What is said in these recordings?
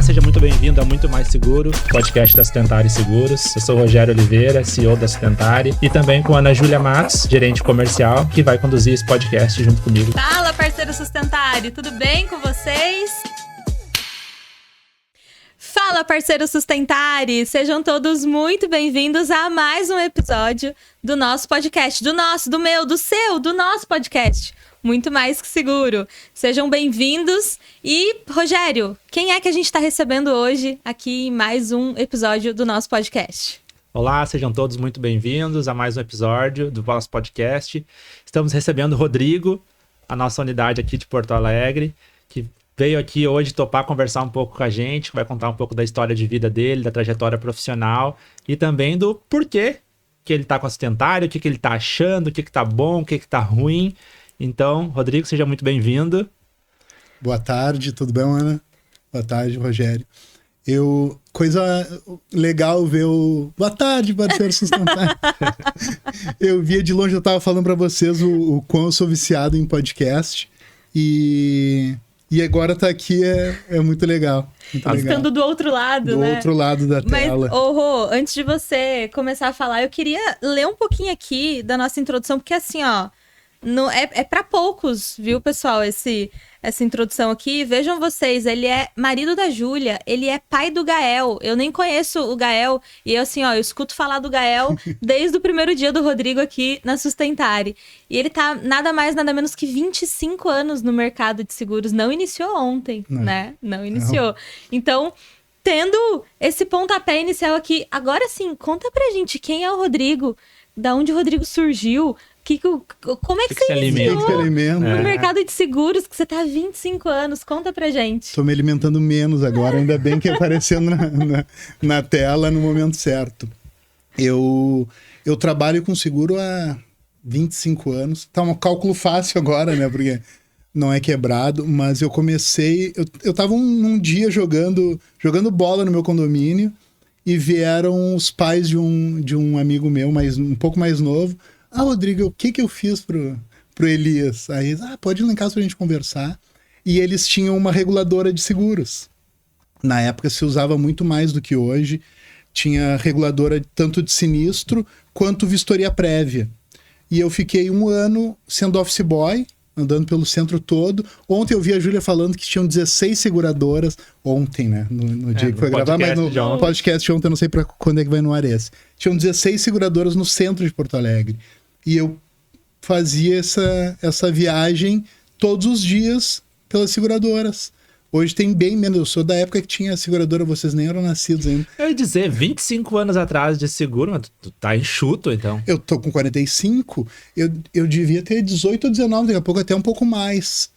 Olá, seja muito bem-vindo a Muito Mais Seguro, podcast da Sustentare Seguros. Eu sou o Rogério Oliveira, CEO da Sustentare, e também com a Ana Júlia Matos, gerente comercial, que vai conduzir esse podcast junto comigo. Fala, parceiro Sustentare, tudo bem com vocês? Fala, parceiro Sustentare! Sejam todos muito bem-vindos a mais um episódio do nosso podcast. Do meu, do seu, do nosso podcast. Muito mais que seguro. Sejam bem-vindos. E, Rogério, quem é que a gente está recebendo hoje aqui em mais um episódio do nosso podcast? Olá, sejam todos muito bem-vindos a mais um episódio do nosso podcast. Estamos recebendo o Rodrigo, a nossa unidade aqui de Porto Alegre, que veio aqui hoje topar conversar um pouco com a gente, vai contar um pouco da história de vida dele, da trajetória profissional e também do porquê que ele está com a Sustentare, o que ele está achando, o que está bom, o que está ruim. Então, Rodrigo, seja muito bem-vindo. Boa tarde, tudo bem, Ana? Boa tarde, Rogério. Coisa legal ver o... Boa tarde, parceiro Sustentare. Eu via de longe, eu tava falando para vocês o quão eu sou viciado em podcast e agora tá aqui é muito legal. Estando do outro lado, né? Do outro lado da tela. Mas, Rô, antes de você começar a falar, eu queria ler um pouquinho aqui da nossa introdução, porque assim, ó, é para poucos, viu, pessoal, essa introdução aqui. Vejam vocês, ele é marido da Júlia, ele é pai do Gael. Eu nem conheço o Gael, e eu assim, ó, eu escuto falar do Gael desde o primeiro dia do Rodrigo aqui na Sustentare. E ele tá nada mais, nada menos que 25 anos no mercado de seguros. Não iniciou ontem, né? Não iniciou. Não. Então, tendo esse pontapé inicial aqui, agora sim, conta pra gente quem é o Rodrigo, da onde o Rodrigo surgiu, como é que você iniciou no mercado de seguros, que você tá há 25 anos? Conta pra gente. Tô me alimentando menos agora, ainda bem que apareceu na tela no momento certo. Eu trabalho com seguro há 25 anos. Tá um cálculo fácil agora, né? Porque não é quebrado, mas eu comecei... Eu tava um dia jogando bola no meu condomínio e vieram os pais de um amigo meu, um pouco mais novo. Ah, Rodrigo, o que eu fiz pro Elias? Aí, pode ir lá em casa pra gente conversar. E eles tinham uma reguladora de seguros. Na época se usava muito mais do que hoje. Tinha reguladora tanto de sinistro quanto vistoria prévia. E eu fiquei 1 ano sendo office boy, andando pelo centro todo. Ontem eu vi a Júlia falando que tinham 16 seguradoras. Ontem, né? No dia que foi gravar, mas no podcast de ontem, eu não sei pra quando é que vai no ar esse. Tinham 16 seguradoras no centro de Porto Alegre. E eu fazia essa viagem todos os dias pelas seguradoras. Hoje tem bem menos. Eu sou da época que tinha seguradora, vocês nem eram nascidos ainda. Eu ia dizer, 25 anos atrás de seguro, mas tu tá enxuto, então. Eu tô com 45, eu devia ter 18 ou 19, daqui a pouco até um pouco mais.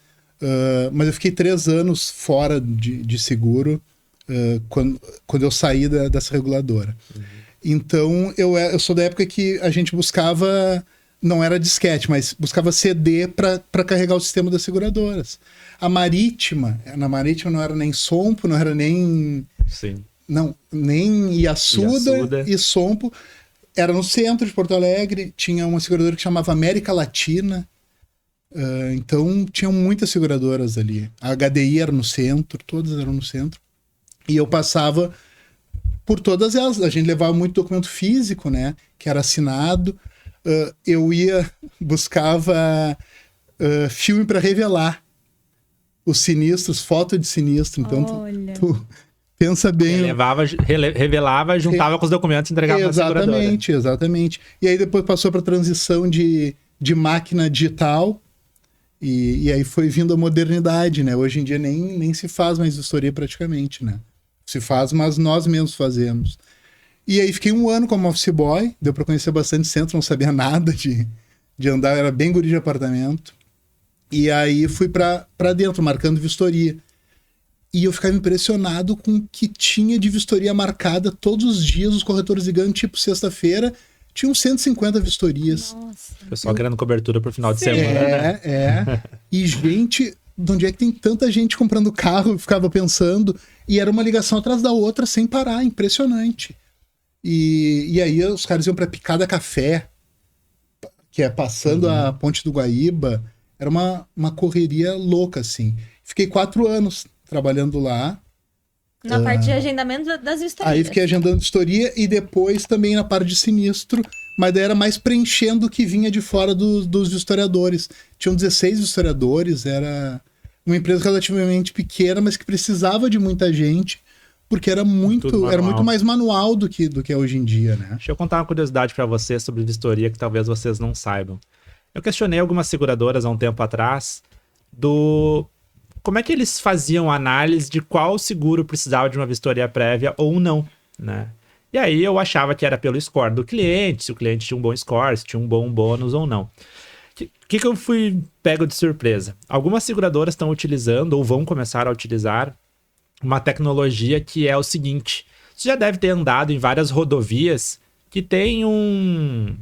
Mas eu fiquei 3 anos fora de seguro quando eu saí dessa reguladora. Uhum. Então, eu sou da época que a gente buscava... Não era disquete, mas buscava CD para carregar o sistema das seguradoras. Na Marítima não era nem Sompo, não era nem... Sim. Não, nem Iassuda e Sompo. Era no centro de Porto Alegre, tinha uma seguradora que chamava América Latina. Então, tinham muitas seguradoras ali. A HDI era no centro, todas eram no centro. E eu passava por todas elas. A gente levava muito documento físico, né? Que era assinado. Eu buscava filme para revelar os sinistros, foto de sinistro. Então, tu pensa bem. Revelava, juntava com os documentos e entregava na seguradora. Exatamente. E aí depois passou para transição de máquina digital. E aí foi vindo a modernidade, né? Hoje em dia nem se faz mais vistoria praticamente, né? Se faz, mas nós mesmos fazemos. E aí fiquei 1 ano como office boy, deu para conhecer bastante centro, não sabia nada de andar, era bem guri de apartamento. E aí fui para dentro, marcando vistoria. E eu ficava impressionado com o que tinha de vistoria marcada todos os dias, os corretores ligando, tipo sexta-feira, tinham 150 vistorias. Nossa. O pessoal querendo cobertura pro final de semana. E gente, de onde é que tem tanta gente comprando carro? Eu ficava pensando, e era uma ligação atrás da outra sem parar, impressionante. E aí os caras iam pra Picada Café, que é passando a Ponte do Guaíba. Era uma correria louca, assim. Fiquei 4 anos trabalhando lá. Na parte de agendamento das vistorias. Aí fiquei agendando vistoria e depois também na parte de sinistro, mas daí era mais preenchendo o que vinha de fora dos vistoriadores. Tinham 16 vistoriadores, era uma empresa relativamente pequena, mas que precisava de muita gente, porque era muito mais manual do que é hoje em dia, né? Deixa eu contar uma curiosidade para vocês sobre vistoria que talvez vocês não saibam. Eu questionei algumas seguradoras há um tempo atrás como é que eles faziam análise de qual seguro precisava de uma vistoria prévia ou não, né? E aí eu achava que era pelo score do cliente, se o cliente tinha um bom score, se tinha um bom bônus ou não. O que eu fui pego de surpresa? Algumas seguradoras estão utilizando ou vão começar a utilizar uma tecnologia que é o seguinte. Você já deve ter andado em várias rodovias que tem um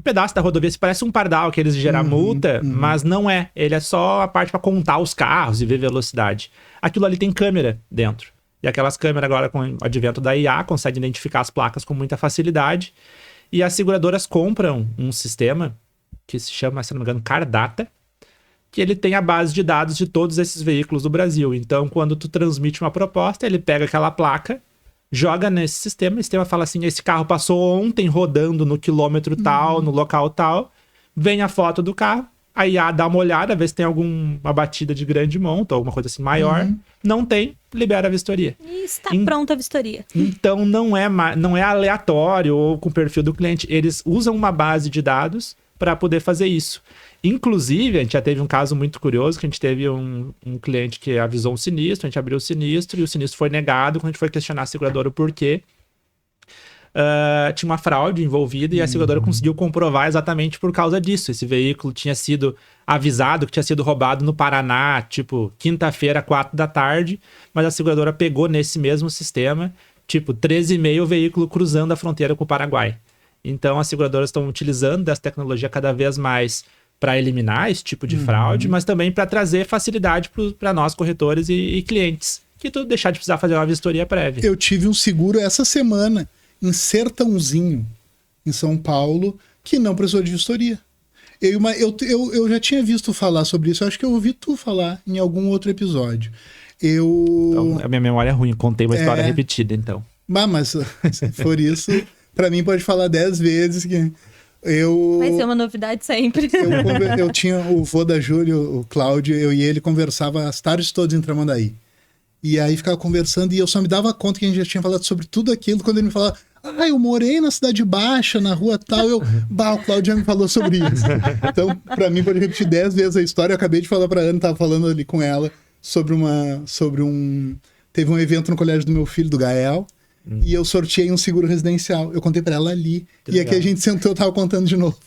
pedaço da rodovia, se parece um pardal, aqueles de gerar multa, mas não é. Ele é só a parte para contar os carros e ver velocidade. Aquilo ali tem câmera dentro. E aquelas câmeras agora, com o advento da IA, conseguem identificar as placas com muita facilidade. E as seguradoras compram um sistema que se chama, se não me engano, Cardata, que ele tem a base de dados de todos esses veículos do Brasil. Então, quando tu transmite uma proposta, ele pega aquela placa, joga nesse sistema, o sistema fala assim, esse carro passou ontem rodando no quilômetro tal, no local tal, vem a foto do carro, a IA dá uma olhada, vê se tem alguma batida de grande monta, alguma coisa assim maior. Não tem, libera a vistoria. E está pronta a vistoria. Então não é aleatório ou com o perfil do cliente. Eles usam uma base de dados para poder fazer isso. Inclusive, a gente já teve um caso muito curioso, que a gente teve um cliente que avisou um sinistro, a gente abriu o sinistro e o sinistro foi negado. Quando a gente foi questionar a seguradora o porquê, tinha uma fraude envolvida e a seguradora conseguiu comprovar exatamente por causa disso. Esse veículo tinha sido avisado que tinha sido roubado no Paraná, tipo, quinta-feira, 4 da tarde, mas a seguradora pegou nesse mesmo sistema, tipo, 13h30 o veículo cruzando a fronteira com o Paraguai. Então, as seguradoras estão utilizando dessa tecnologia cada vez mais para eliminar esse tipo de fraude, mas também para trazer facilidade para nós, corretores e clientes, que tu deixar de precisar fazer uma vistoria prévia. Eu tive um seguro essa semana em Sertãozinho, em São Paulo, que não precisou de vistoria. Eu já tinha visto falar sobre isso, eu acho que eu ouvi tu falar em algum outro episódio. Então, a minha memória é ruim, contei uma história repetida, então. Mas se for isso, para mim pode falar 10 vezes que... Vai ser uma novidade sempre. Eu tinha o vô da Júlia, o Cláudio, eu e ele conversava as tardes todas em Tramandaí. E aí ficava conversando e eu só me dava conta que a gente já tinha falado sobre tudo aquilo quando ele me falava, eu morei na Cidade Baixa, na rua tal, o Cláudio já me falou sobre isso. Então, pra mim, pode repetir 10 vezes a história. Eu acabei de falar pra Ana, tava falando ali com ela teve um evento no colégio do meu filho, do Gael, e eu sorteei um seguro residencial. Eu contei pra ela ali. E aqui a gente sentou, eu tava contando de novo.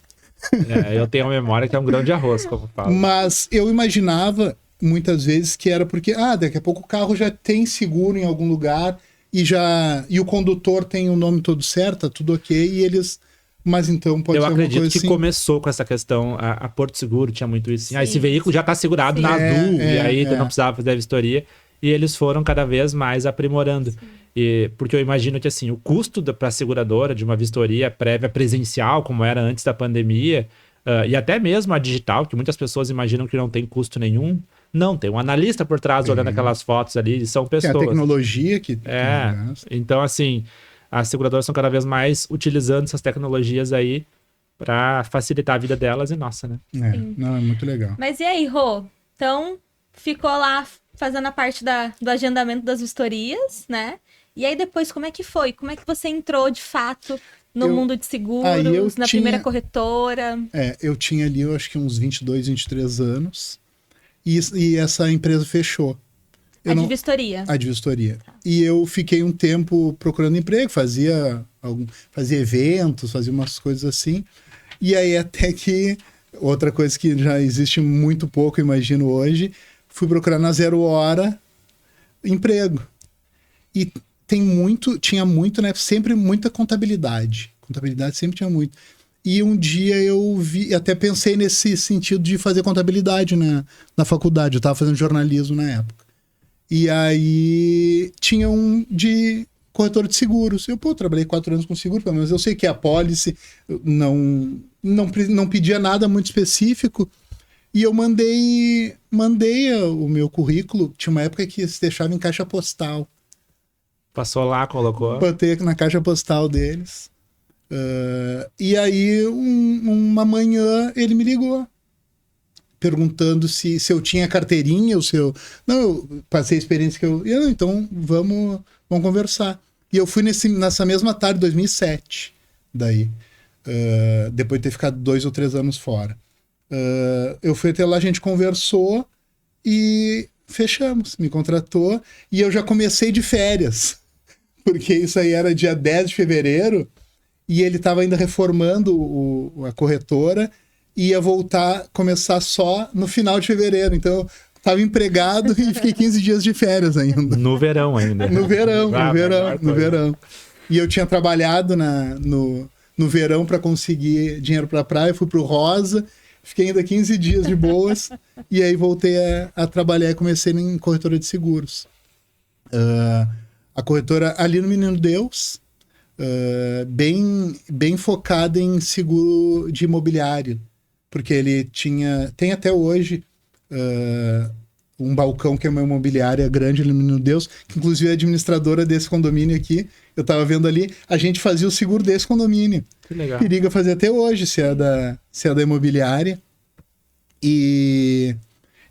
Eu tenho uma memória que é um grão de arroz, como eu falo. Mas eu imaginava, muitas vezes, que era porque, daqui a pouco o carro já tem seguro em algum lugar e o condutor tem o nome todo certo, tá tudo ok, e eles... Mas então pode ser alguma coisa assim. Eu acredito que começou com essa questão, a Porto Seguro tinha muito isso, assim, esse veículo já tá segurado na Azul, e aí não precisava fazer a vistoria, e eles foram cada vez mais aprimorando. Porque eu imagino que assim, o custo para a seguradora de uma vistoria prévia presencial, como era antes da pandemia, e até mesmo a digital, que muitas pessoas imaginam que não tem custo nenhum, não, tem um analista por trás olhando aquelas fotos ali, são pessoas. Tem a tecnologia que... Então assim, as seguradoras estão cada vez mais utilizando essas tecnologias aí para facilitar a vida delas e nossa, né? Não, é muito legal. Mas e aí, Rô? Então, ficou lá fazendo a parte do agendamento das vistorias, né? E aí depois, como é que foi? Como é que você entrou, de fato, no mundo de seguros, primeira corretora? Eu tinha ali, eu acho que uns 22, 23 anos. E essa empresa fechou. A de vistoria? A de vistoria. Tá. E eu fiquei um tempo procurando emprego, fazia eventos, fazia umas coisas assim. E aí até que, outra coisa que já existe muito pouco, imagino hoje, fui procurar na Zero Hora emprego. E tinha muito, né? Sempre muita contabilidade. Contabilidade sempre tinha muito. E um dia eu até pensei nesse sentido de fazer contabilidade na faculdade. Eu estava fazendo jornalismo na época. E aí tinha um de corretor de seguros. Eu trabalhei 4 anos com seguro, pelo menos eu sei que a policy não pedia nada muito específico. E eu mandei o meu currículo. Tinha uma época que se deixava em caixa postal. Passou lá, colocou. Botei na caixa postal deles. E aí, uma manhã, ele me ligou. Perguntando se eu tinha carteirinha, ou se eu... Não, eu passei a experiência que eu... Então, vamos conversar. E eu fui nessa mesma tarde, 2007, daí. Depois de ter ficado 2 ou 3 anos fora. Eu fui até lá, a gente conversou e fechamos. Me contratou e eu já comecei de férias. Porque isso aí era dia 10 de fevereiro e ele estava ainda reformando a corretora e ia começar só no final de fevereiro. Então, eu estava empregado e fiquei 15 dias de férias ainda. No verão ainda. No verão. E eu tinha trabalhado no verão para conseguir dinheiro para a praia, fui pro Rosa, fiquei ainda 15 dias de boas e aí voltei a trabalhar e comecei em corretora de seguros. A corretora ali no Menino Deus, bem focada em seguro de imobiliário, porque ele tem até hoje um balcão que é uma imobiliária grande ali no Menino Deus, que inclusive é administradora desse condomínio aqui. Eu tava vendo ali, a gente fazia o seguro desse condomínio. Que legal. Periga fazer até hoje, se é da imobiliária. E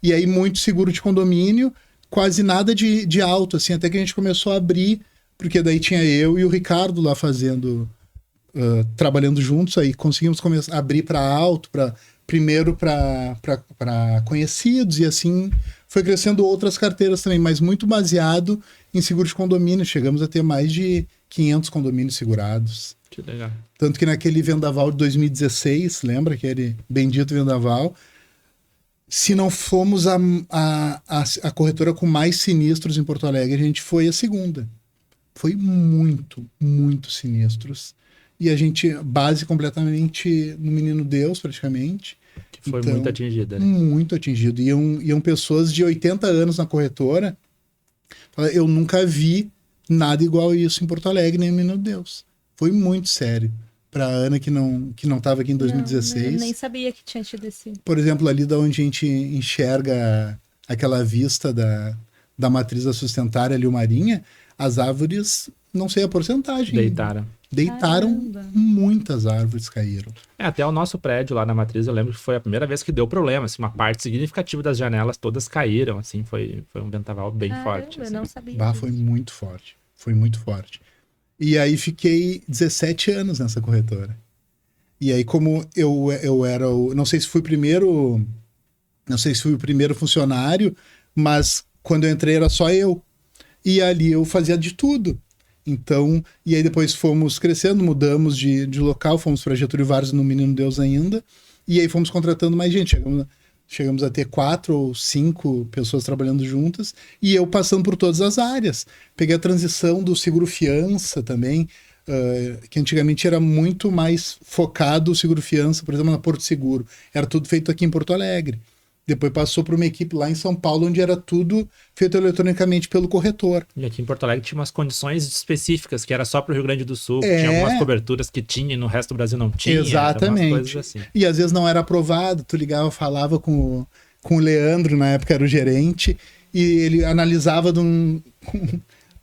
aí muito seguro de condomínio, quase nada de alto, assim, até que a gente começou a abrir, porque daí tinha eu e o Ricardo lá trabalhando juntos, aí conseguimos começar a abrir para alto, primeiro para conhecidos, e assim foi crescendo outras carteiras também, mas muito baseado em seguro de condomínio. Chegamos a ter mais de 500 condomínios segurados. Que legal. Tanto que naquele vendaval de 2016, lembra aquele bendito vendaval? Se não fomos a corretora com mais sinistros em Porto Alegre, a gente foi a segunda. Foi muito, muito sinistros. E a gente, base completamente no Menino Deus, praticamente. Que foi muito atingida, né? Muito atingido. Iam pessoas de 80 anos na corretora. Eu nunca vi nada igual a isso em Porto Alegre, nem no Menino Deus. Foi muito sério. Para a Ana, que não estava aqui em 2016. Não, eu nem sabia que tinha tido esse. Por exemplo, ali da onde a gente enxerga aquela vista da matriz da Sustentária, ali o Marinha, as árvores, não sei a porcentagem. Deitaram, muitas árvores caíram. Até o nosso prédio lá na Matriz, eu lembro que foi a primeira vez que deu problema, assim, uma parte significativa das janelas todas caíram, assim, foi um vendaval bem forte. Eu assim. não sabia. Foi muito forte. E aí fiquei 17 anos nessa corretora. E aí, como eu era não sei se fui o primeiro funcionário, mas quando eu entrei era só eu. E ali eu fazia de tudo. Então, e aí depois fomos crescendo, mudamos de local, fomos para Getúlio Vargas no Menino Deus ainda, e aí fomos contratando mais gente. Chegamos a ter 4 ou 5 pessoas trabalhando juntas, e eu passando por todas as áreas. Peguei a transição do seguro fiança também, que antigamente era muito mais focado o seguro fiança, por exemplo, na Porto Seguro. Era tudo feito aqui em Porto Alegre. Depois passou para uma equipe lá em São Paulo, onde era tudo feito eletronicamente pelo corretor. E aqui em Porto Alegre tinha umas condições específicas, que era só para o Rio Grande do Sul. Tinha algumas coberturas que tinha e no resto do Brasil não tinha. Exatamente. Coisas assim. E às vezes não era aprovado. Tu ligava, falava com o Leandro, na época era o gerente, e ele analisava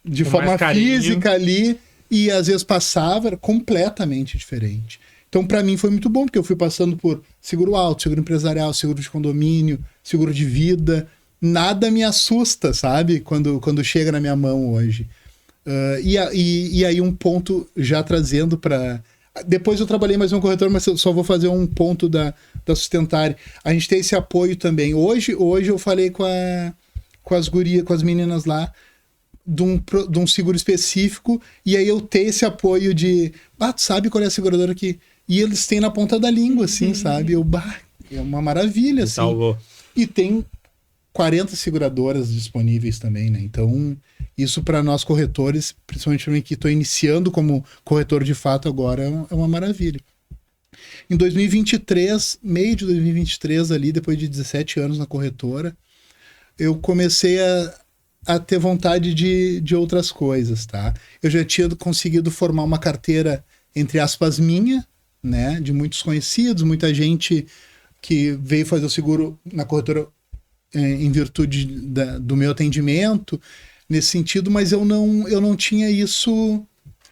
de forma física ali, e às vezes passava, era completamente diferente. Então, para mim, foi muito bom, porque eu fui passando por seguro alto, seguro empresarial, seguro de condomínio, seguro de vida. Nada me assusta, sabe? Quando chega na minha mão hoje. E aí um ponto já trazendo para... Depois eu trabalhei mais um corretor, mas eu só vou fazer um ponto da Sustentária. A gente tem esse apoio também. Hoje eu falei com as gurias, com as meninas lá, de um seguro específico, e aí eu ter esse apoio de... tu sabe qual é a seguradora que... E eles têm na ponta da língua, assim, sabe? É uma maravilha, assim. Salvou. E tem 40 seguradoras disponíveis também, né? Então, isso para nós corretores, principalmente para mim que estou iniciando como corretor de fato agora, é uma maravilha. Em 2023, meio de 2023 ali, depois de 17 anos na corretora, eu comecei a ter vontade de outras coisas, tá? Eu já tinha conseguido formar uma carteira, entre aspas, minha, né, de muitos conhecidos, muita gente que veio fazer o seguro na corretora em virtude do meu atendimento. nesse sentido, mas eu não tinha isso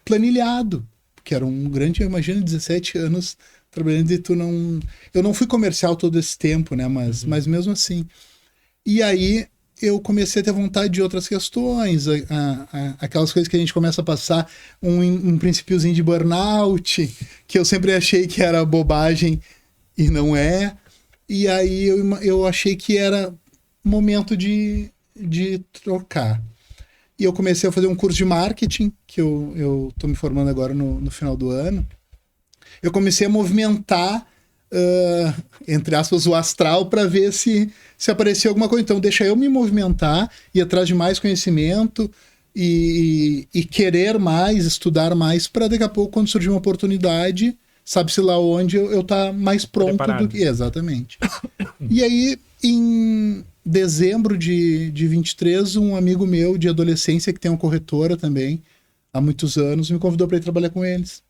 planilhado, porque era um grande, imagina, 17 anos trabalhando e eu não fui comercial todo esse tempo, né, mas mesmo assim. E aí eu comecei a ter vontade de outras questões, aquelas coisas que a gente começa a passar, um princípiozinho de burnout, que eu sempre achei que era bobagem e não é. E aí eu achei que era momento de trocar. E eu comecei a fazer um curso de marketing, que eu tô me formando agora no final do ano. Eu comecei a movimentar, entre aspas, o astral para ver se aparecia alguma coisa. Então, deixa eu me movimentar, ir atrás de mais conhecimento e querer mais, estudar mais, para daqui a pouco, quando surgir uma oportunidade, sabe-se lá onde, eu tá mais pronto do que... Exatamente. E aí, em dezembro de 23, um amigo meu de adolescência, que tem uma corretora também, há muitos anos, me convidou para ir trabalhar com eles.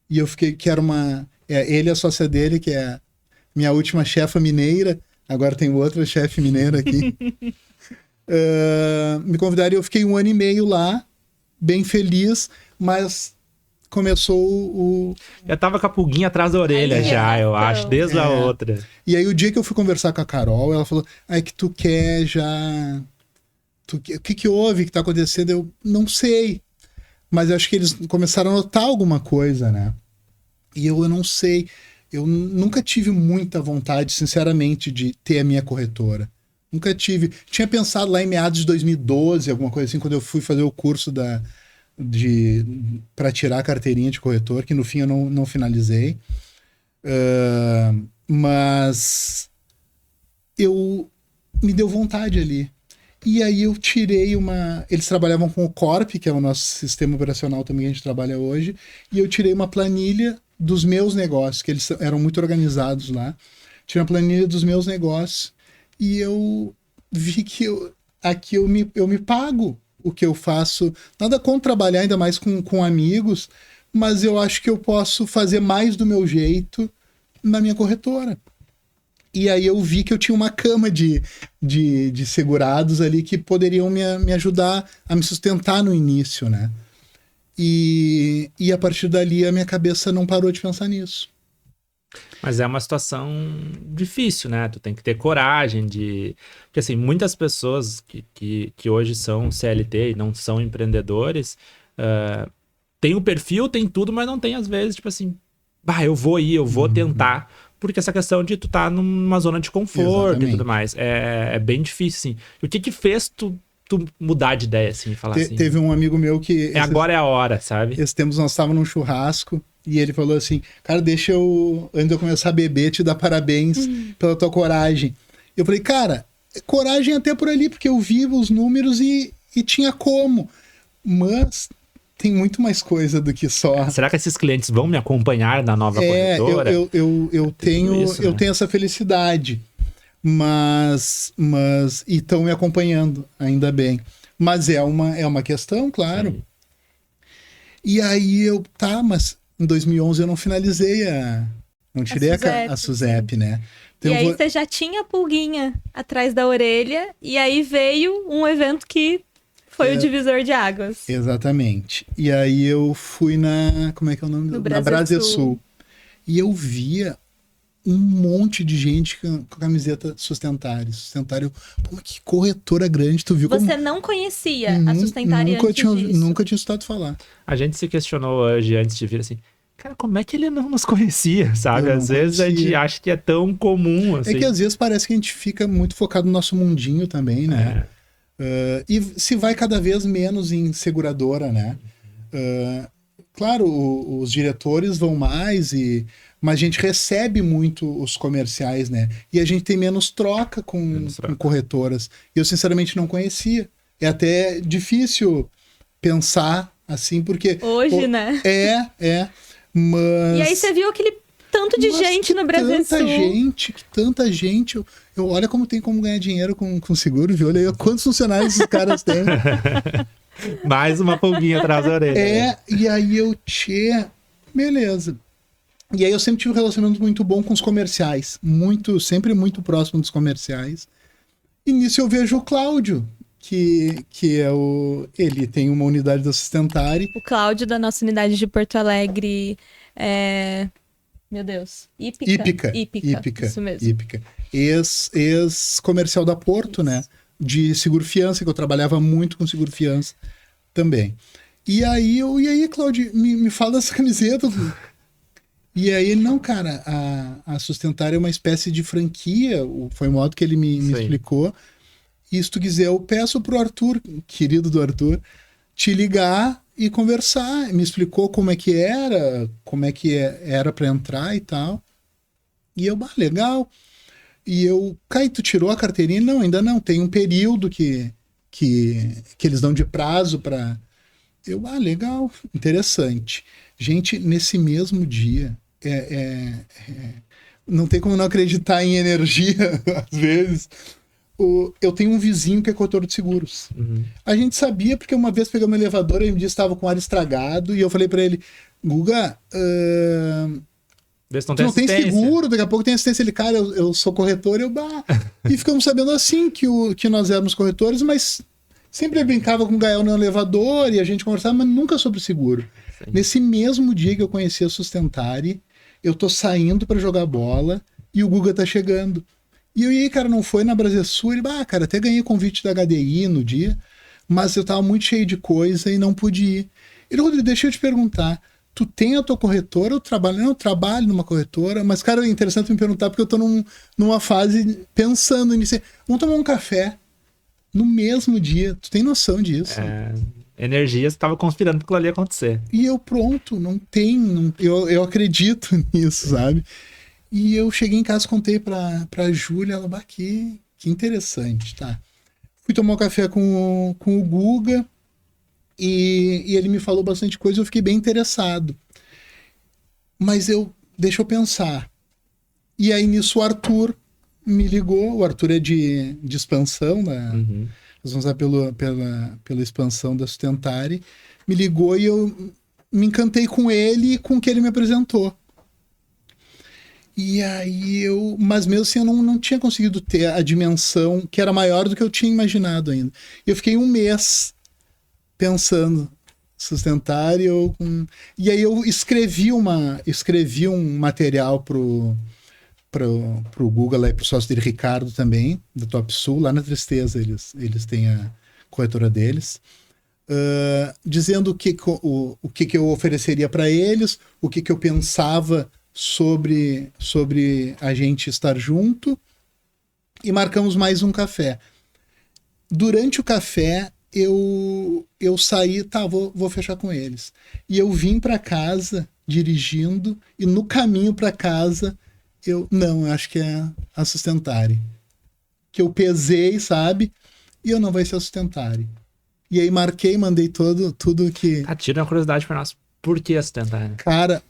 E eu fiquei, que era ele e a sócia dele, que é minha última chefa mineira, agora tem outra chefe mineira aqui. Me convidaram e eu fiquei 1 ano e meio lá, bem feliz, mas começou o... Já tava com a pulguinha atrás da orelha eu acho, desde a outra. E aí o dia que eu fui conversar com a Carol, ela falou, que tu quer já... O que houve, que tá acontecendo? Eu não sei. Mas eu acho que eles começaram a notar alguma coisa, né? E eu não sei. Eu nunca tive muita vontade, sinceramente, de ter a minha corretora. Nunca tive. Tinha pensado lá em meados de 2012, alguma coisa assim, quando eu fui fazer o curso para tirar a carteirinha de corretor, que no fim eu não finalizei. Mas me deu vontade ali. E aí eu tirei eles trabalhavam com o Corp, que é o nosso sistema operacional também que a gente trabalha hoje, e eu tirei uma planilha dos meus negócios, que eles eram muito organizados lá. Tirei uma planilha dos meus negócios e eu vi que aqui eu me pago o que eu faço. Nada contra trabalhar, ainda mais com amigos, mas eu acho que eu posso fazer mais do meu jeito na minha corretora. E aí eu vi que eu tinha uma cama de segurados ali que poderiam me ajudar a me sustentar no início, né? E a partir dali a minha cabeça não parou de pensar nisso. Mas é uma situação difícil, né? Tu tem que ter coragem de... Porque assim, muitas pessoas que hoje são CLT e não são empreendedores, tem o perfil, tem tudo, mas não tem às vezes, tipo assim, eu vou tentar... Porque essa questão de tu tá numa zona de conforto. Exatamente. E tudo mais. É bem difícil, assim. O que fez tu mudar de ideia, assim, falar assim? Teve um amigo meu que... Agora é a hora, sabe? Esses tempos nós estávamos num churrasco e ele falou assim, cara, deixa eu, antes de eu começar a beber, te dar parabéns pela tua coragem. Eu falei, cara, coragem até por ali, porque eu vi os números e tinha como. Mas... tem muito mais coisa do que só... Será que esses clientes vão me acompanhar na nova corretora? Eu tenho essa felicidade, mas e estão me acompanhando, ainda bem. Mas é uma questão, claro. Sim. E aí mas em 2011 eu não finalizei não tirei a SUSEP, né? Então e aí você já tinha a pulguinha atrás da orelha, e aí veio um evento que... foi o divisor de águas. Exatamente. E aí eu fui como é que é o nome? Na Brasilsul. E eu via um monte de gente com camiseta Sustentário. Pô, que corretora grande, tu viu como... Você não conhecia a Sustentário antes disso? Nunca tinha escutado falar. A gente se questionou hoje, antes de vir, assim, cara, como é que ele não nos conhecia, sabe? Às vezes a gente acha que é tão comum, assim. É que às vezes parece que a gente fica muito focado no nosso mundinho também, né? E se vai cada vez menos em seguradora, né? Claro, os diretores vão mais, mas a gente recebe muito os comerciais, né? E a gente tem menos troca com corretoras. E eu, sinceramente, não conhecia. É até difícil pensar assim, porque... hoje, né? Mas... E aí você viu aquele tanto de gente no Brasil. Tanta gente. Eu olha como tem como ganhar dinheiro com seguro, viu? Olha aí quantos funcionários esses caras têm. Mais uma pulguinha atrás da orelha. E aí beleza. E aí eu sempre tive um relacionamento muito bom com os comerciais. Sempre muito próximo dos comerciais. E nisso eu vejo o Cláudio que é ele tem uma unidade da Sustentare. O Cláudio, da nossa unidade de Porto Alegre, meu Deus, Ípica. Isso mesmo. Ípica. Ex-comercial da Porto, né? De seguro-fiança, que eu trabalhava muito com seguro-fiança também. E aí, Cláudio, me fala dessa camiseta. E aí ele, não, cara, a Sustentare é uma espécie de franquia, foi o modo que ele me explicou. E se tu quiser, eu peço pro Arthur, querido do Arthur, te ligar e conversar. Me explicou como é que era para entrar e tal. E eu, legal. E eu, Caio, tu tirou a carteirinha? Não, ainda não. Tem um período que eles dão de prazo para... Eu, legal, interessante. Gente, nesse mesmo dia, não tem como não acreditar em energia, às vezes. Eu tenho um vizinho que é corretor de seguros. Uhum. A gente sabia porque uma vez pegamos um elevador, ele me disse que estava com o ar estragado, e eu falei para ele, Guga, tu não tem seguro, daqui a pouco tem assistência. Ele, cara, eu sou corretor, E ficamos sabendo assim que nós éramos corretores, mas sempre brincava com o Gael no elevador e a gente conversava, mas nunca sobre seguro. Sim. Nesse mesmo dia que eu conheci a Sustentare, eu tô saindo para jogar bola e o Guga tá chegando. E aí, cara, não foi na Brasil. Ele, cara, até ganhei convite da HDI no dia, mas eu tava muito cheio de coisa e não pude ir. Ele, Rodrigo, deixa eu te perguntar, tu tem a tua corretora ou trabalha? Não, eu trabalho numa corretora, mas, cara, é interessante me perguntar porque eu tô numa fase pensando nisso. Vamos tomar um café no mesmo dia. Tu tem noção disso? Energias estava conspirando para aquilo ali acontecer. E eu, pronto, eu acredito nisso, sabe? E eu cheguei em casa, contei pra Júlia, ela, que interessante, tá? Fui tomar um café com o Guga e ele me falou bastante coisa e eu fiquei bem interessado. Mas deixa eu pensar. E aí nisso o Arthur me ligou, o Arthur é de expansão, né? Uhum. Nós vamos lá pela expansão da Sustentare, me ligou e eu me encantei com ele e com o que ele me apresentou. E aí mas mesmo assim eu não tinha conseguido ter a dimensão que era maior do que eu tinha imaginado ainda. Eu fiquei um mês pensando, Sustentare e aí eu escrevi um material pro Google lá e pro sócio dele, Ricardo, também, da Top Sul, lá na Tristeza, eles têm a corretora deles, dizendo o que eu ofereceria para eles, o que eu pensava sobre a gente estar junto, e marcamos mais um café. Durante o café, eu saí, vou fechar com eles. E eu vim para casa, dirigindo, e no caminho para casa, eu acho que é a Sustentare. Que eu pesei, sabe? E eu não vai ser a Sustentare. E aí mandei tudo que... Tira uma curiosidade para nós. Por que a Sustentare? Cara,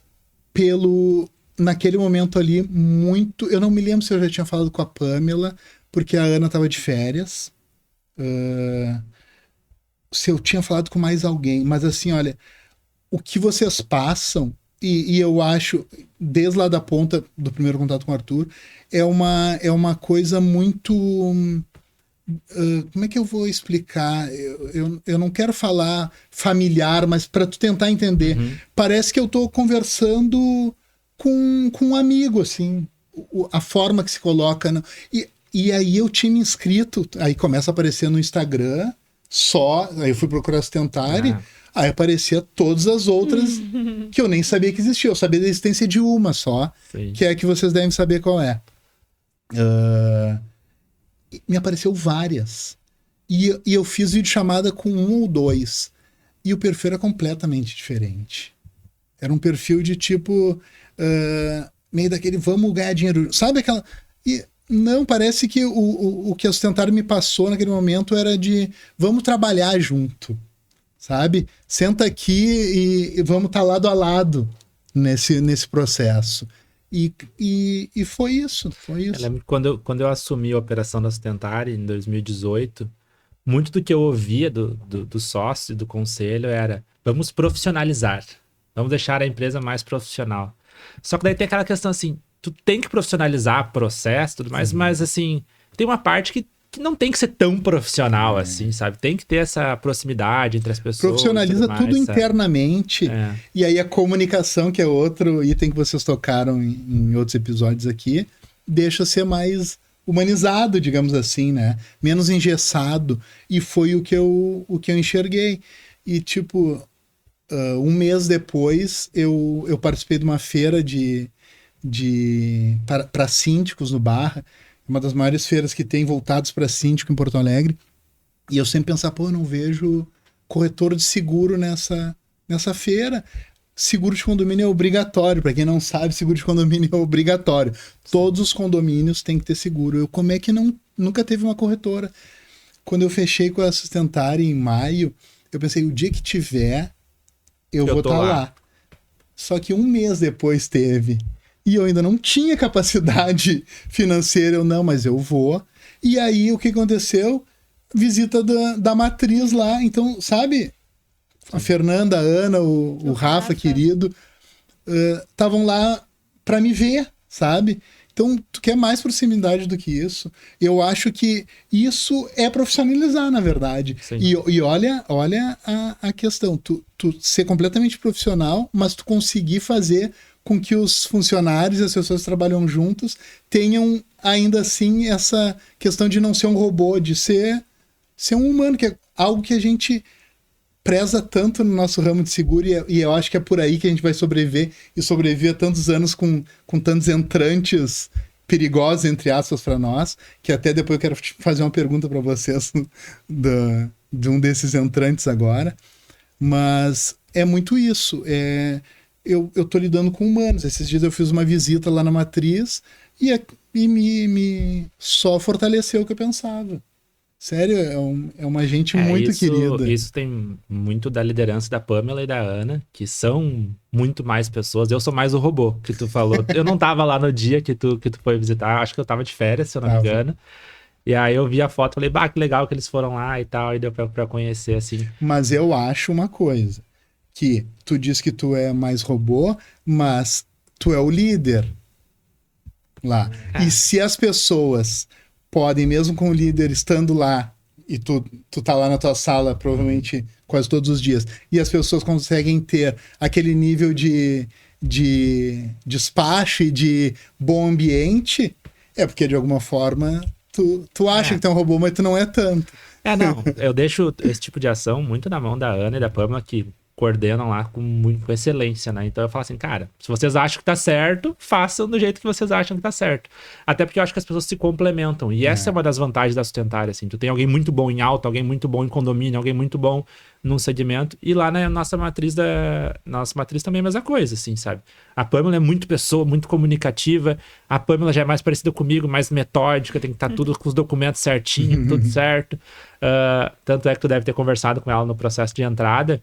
naquele momento ali, muito... Eu não me lembro se eu já tinha falado com a Pamela, porque a Ana estava de férias. Se eu tinha falado com mais alguém. Mas assim, olha, o que vocês passam, e eu acho, desde lá da ponta do primeiro contato com o Arthur, é uma coisa muito... como é que eu vou explicar? Eu não quero falar familiar, mas para tu tentar entender. Uhum. Parece que eu tô conversando com um amigo, assim, a forma que se coloca. E aí eu tinha me inscrito, aí começa a aparecer no Instagram, aí eu fui procurar Sustentare, aí aparecia todas as outras que eu nem sabia que existia. Eu sabia da existência de uma só, Sim. que é a que vocês devem saber qual é. Me apareceu várias. E eu fiz videochamada com 1 ou 2. E o perfil era completamente diferente. Era um perfil de tipo... meio daquele, vamos ganhar dinheiro. Sabe aquela... Não, parece que o que a Sustentare me passou naquele momento era de... Vamos trabalhar junto. Sabe? Senta aqui e vamos estar lado a lado nesse processo. E foi isso. Eu lembro que quando eu assumi a operação da Sustentare em 2018, muito do que eu ouvia do sócio, do conselho, era vamos profissionalizar. Vamos deixar a empresa mais profissional. Só que daí tem aquela questão assim, tu tem que profissionalizar o processo e tudo mais, mas assim, tem uma parte que que não tem que ser tão profissional assim, sabe? Tem que ter essa proximidade entre as pessoas. Profissionaliza tudo internamente. É. E aí a comunicação, que é outro item que vocês tocaram em outros episódios aqui, deixa ser mais humanizado, digamos assim, né? Menos engessado. E foi o que eu enxerguei. E, tipo, um mês depois, eu participei de uma feira para síndicos no Barra, uma das maiores feiras que tem voltados para síndico em Porto Alegre. E eu sempre pensava, eu não vejo corretor de seguro nessa feira. Seguro de condomínio é obrigatório. Para quem não sabe, seguro de condomínio é obrigatório. Todos os condomínios têm que ter seguro. Como é que nunca teve uma corretora? Quando eu fechei com a Sustentária em maio, eu pensei, o dia que tiver, eu vou estar lá. Só que um mês depois teve. E eu ainda não tinha capacidade financeira. Mas eu vou. E aí, o que aconteceu? Visita da matriz lá. Então, sabe? A Fernanda, a Ana, o Rafa, querido, estavam lá para me ver, sabe? Então, tu quer mais proximidade do que isso. Eu acho que isso é profissionalizar, na verdade. E olha a questão. Tu ser completamente profissional, mas tu conseguir fazer com que os funcionários e as pessoas que trabalham juntos tenham, ainda assim, essa questão de não ser um robô, de ser um humano, que é algo que a gente preza tanto no nosso ramo de seguro, e eu acho que é por aí que a gente vai sobreviver, e sobreviver há tantos anos com tantos entrantes perigosos, entre aspas, para nós, que até depois eu quero fazer uma pergunta para vocês de um desses entrantes agora. Mas é muito isso. Eu tô lidando com humanos. Esses dias eu fiz uma visita lá na matriz e me só fortaleceu o que eu pensava. Sério, é uma gente muito querida. Isso tem muito da liderança da Pamela e da Ana, que são muito mais pessoas. Eu sou mais o robô, que tu falou. Eu não tava lá no dia que tu foi visitar, acho que eu tava de férias, se eu não me engano. E aí eu vi a foto e falei, que legal que eles foram lá e tal, e deu pra conhecer, assim. Mas eu acho uma coisa, que tu diz que tu é mais robô, mas tu é o líder lá. E se as pessoas podem, mesmo com o líder estando lá, e tu tá lá na tua sala, provavelmente quase todos os dias, e as pessoas conseguem ter aquele nível de despacho e de bom ambiente, é porque de alguma forma tu acha que tu é um robô, mas tu não é tanto. Não, eu deixo esse tipo de ação muito na mão da Ana e da Pamela, que coordenam lá com excelência, né? Então eu falo assim, cara, se vocês acham que tá certo, façam do jeito que vocês acham que tá certo. Até porque eu acho que as pessoas se complementam. E essa é uma das vantagens da Sustentária, assim. Tu tem alguém muito bom em alta, alguém muito bom em condomínio, alguém muito bom num segmento. E lá na nossa matriz também é a mesma coisa, assim, sabe? A Pamela é muito pessoa, muito comunicativa. A Pamela já é mais parecida comigo, mais metódica, tem que estar tudo com os documentos certinho, tudo certo. Tanto é que tu deve ter conversado com ela no processo de entrada,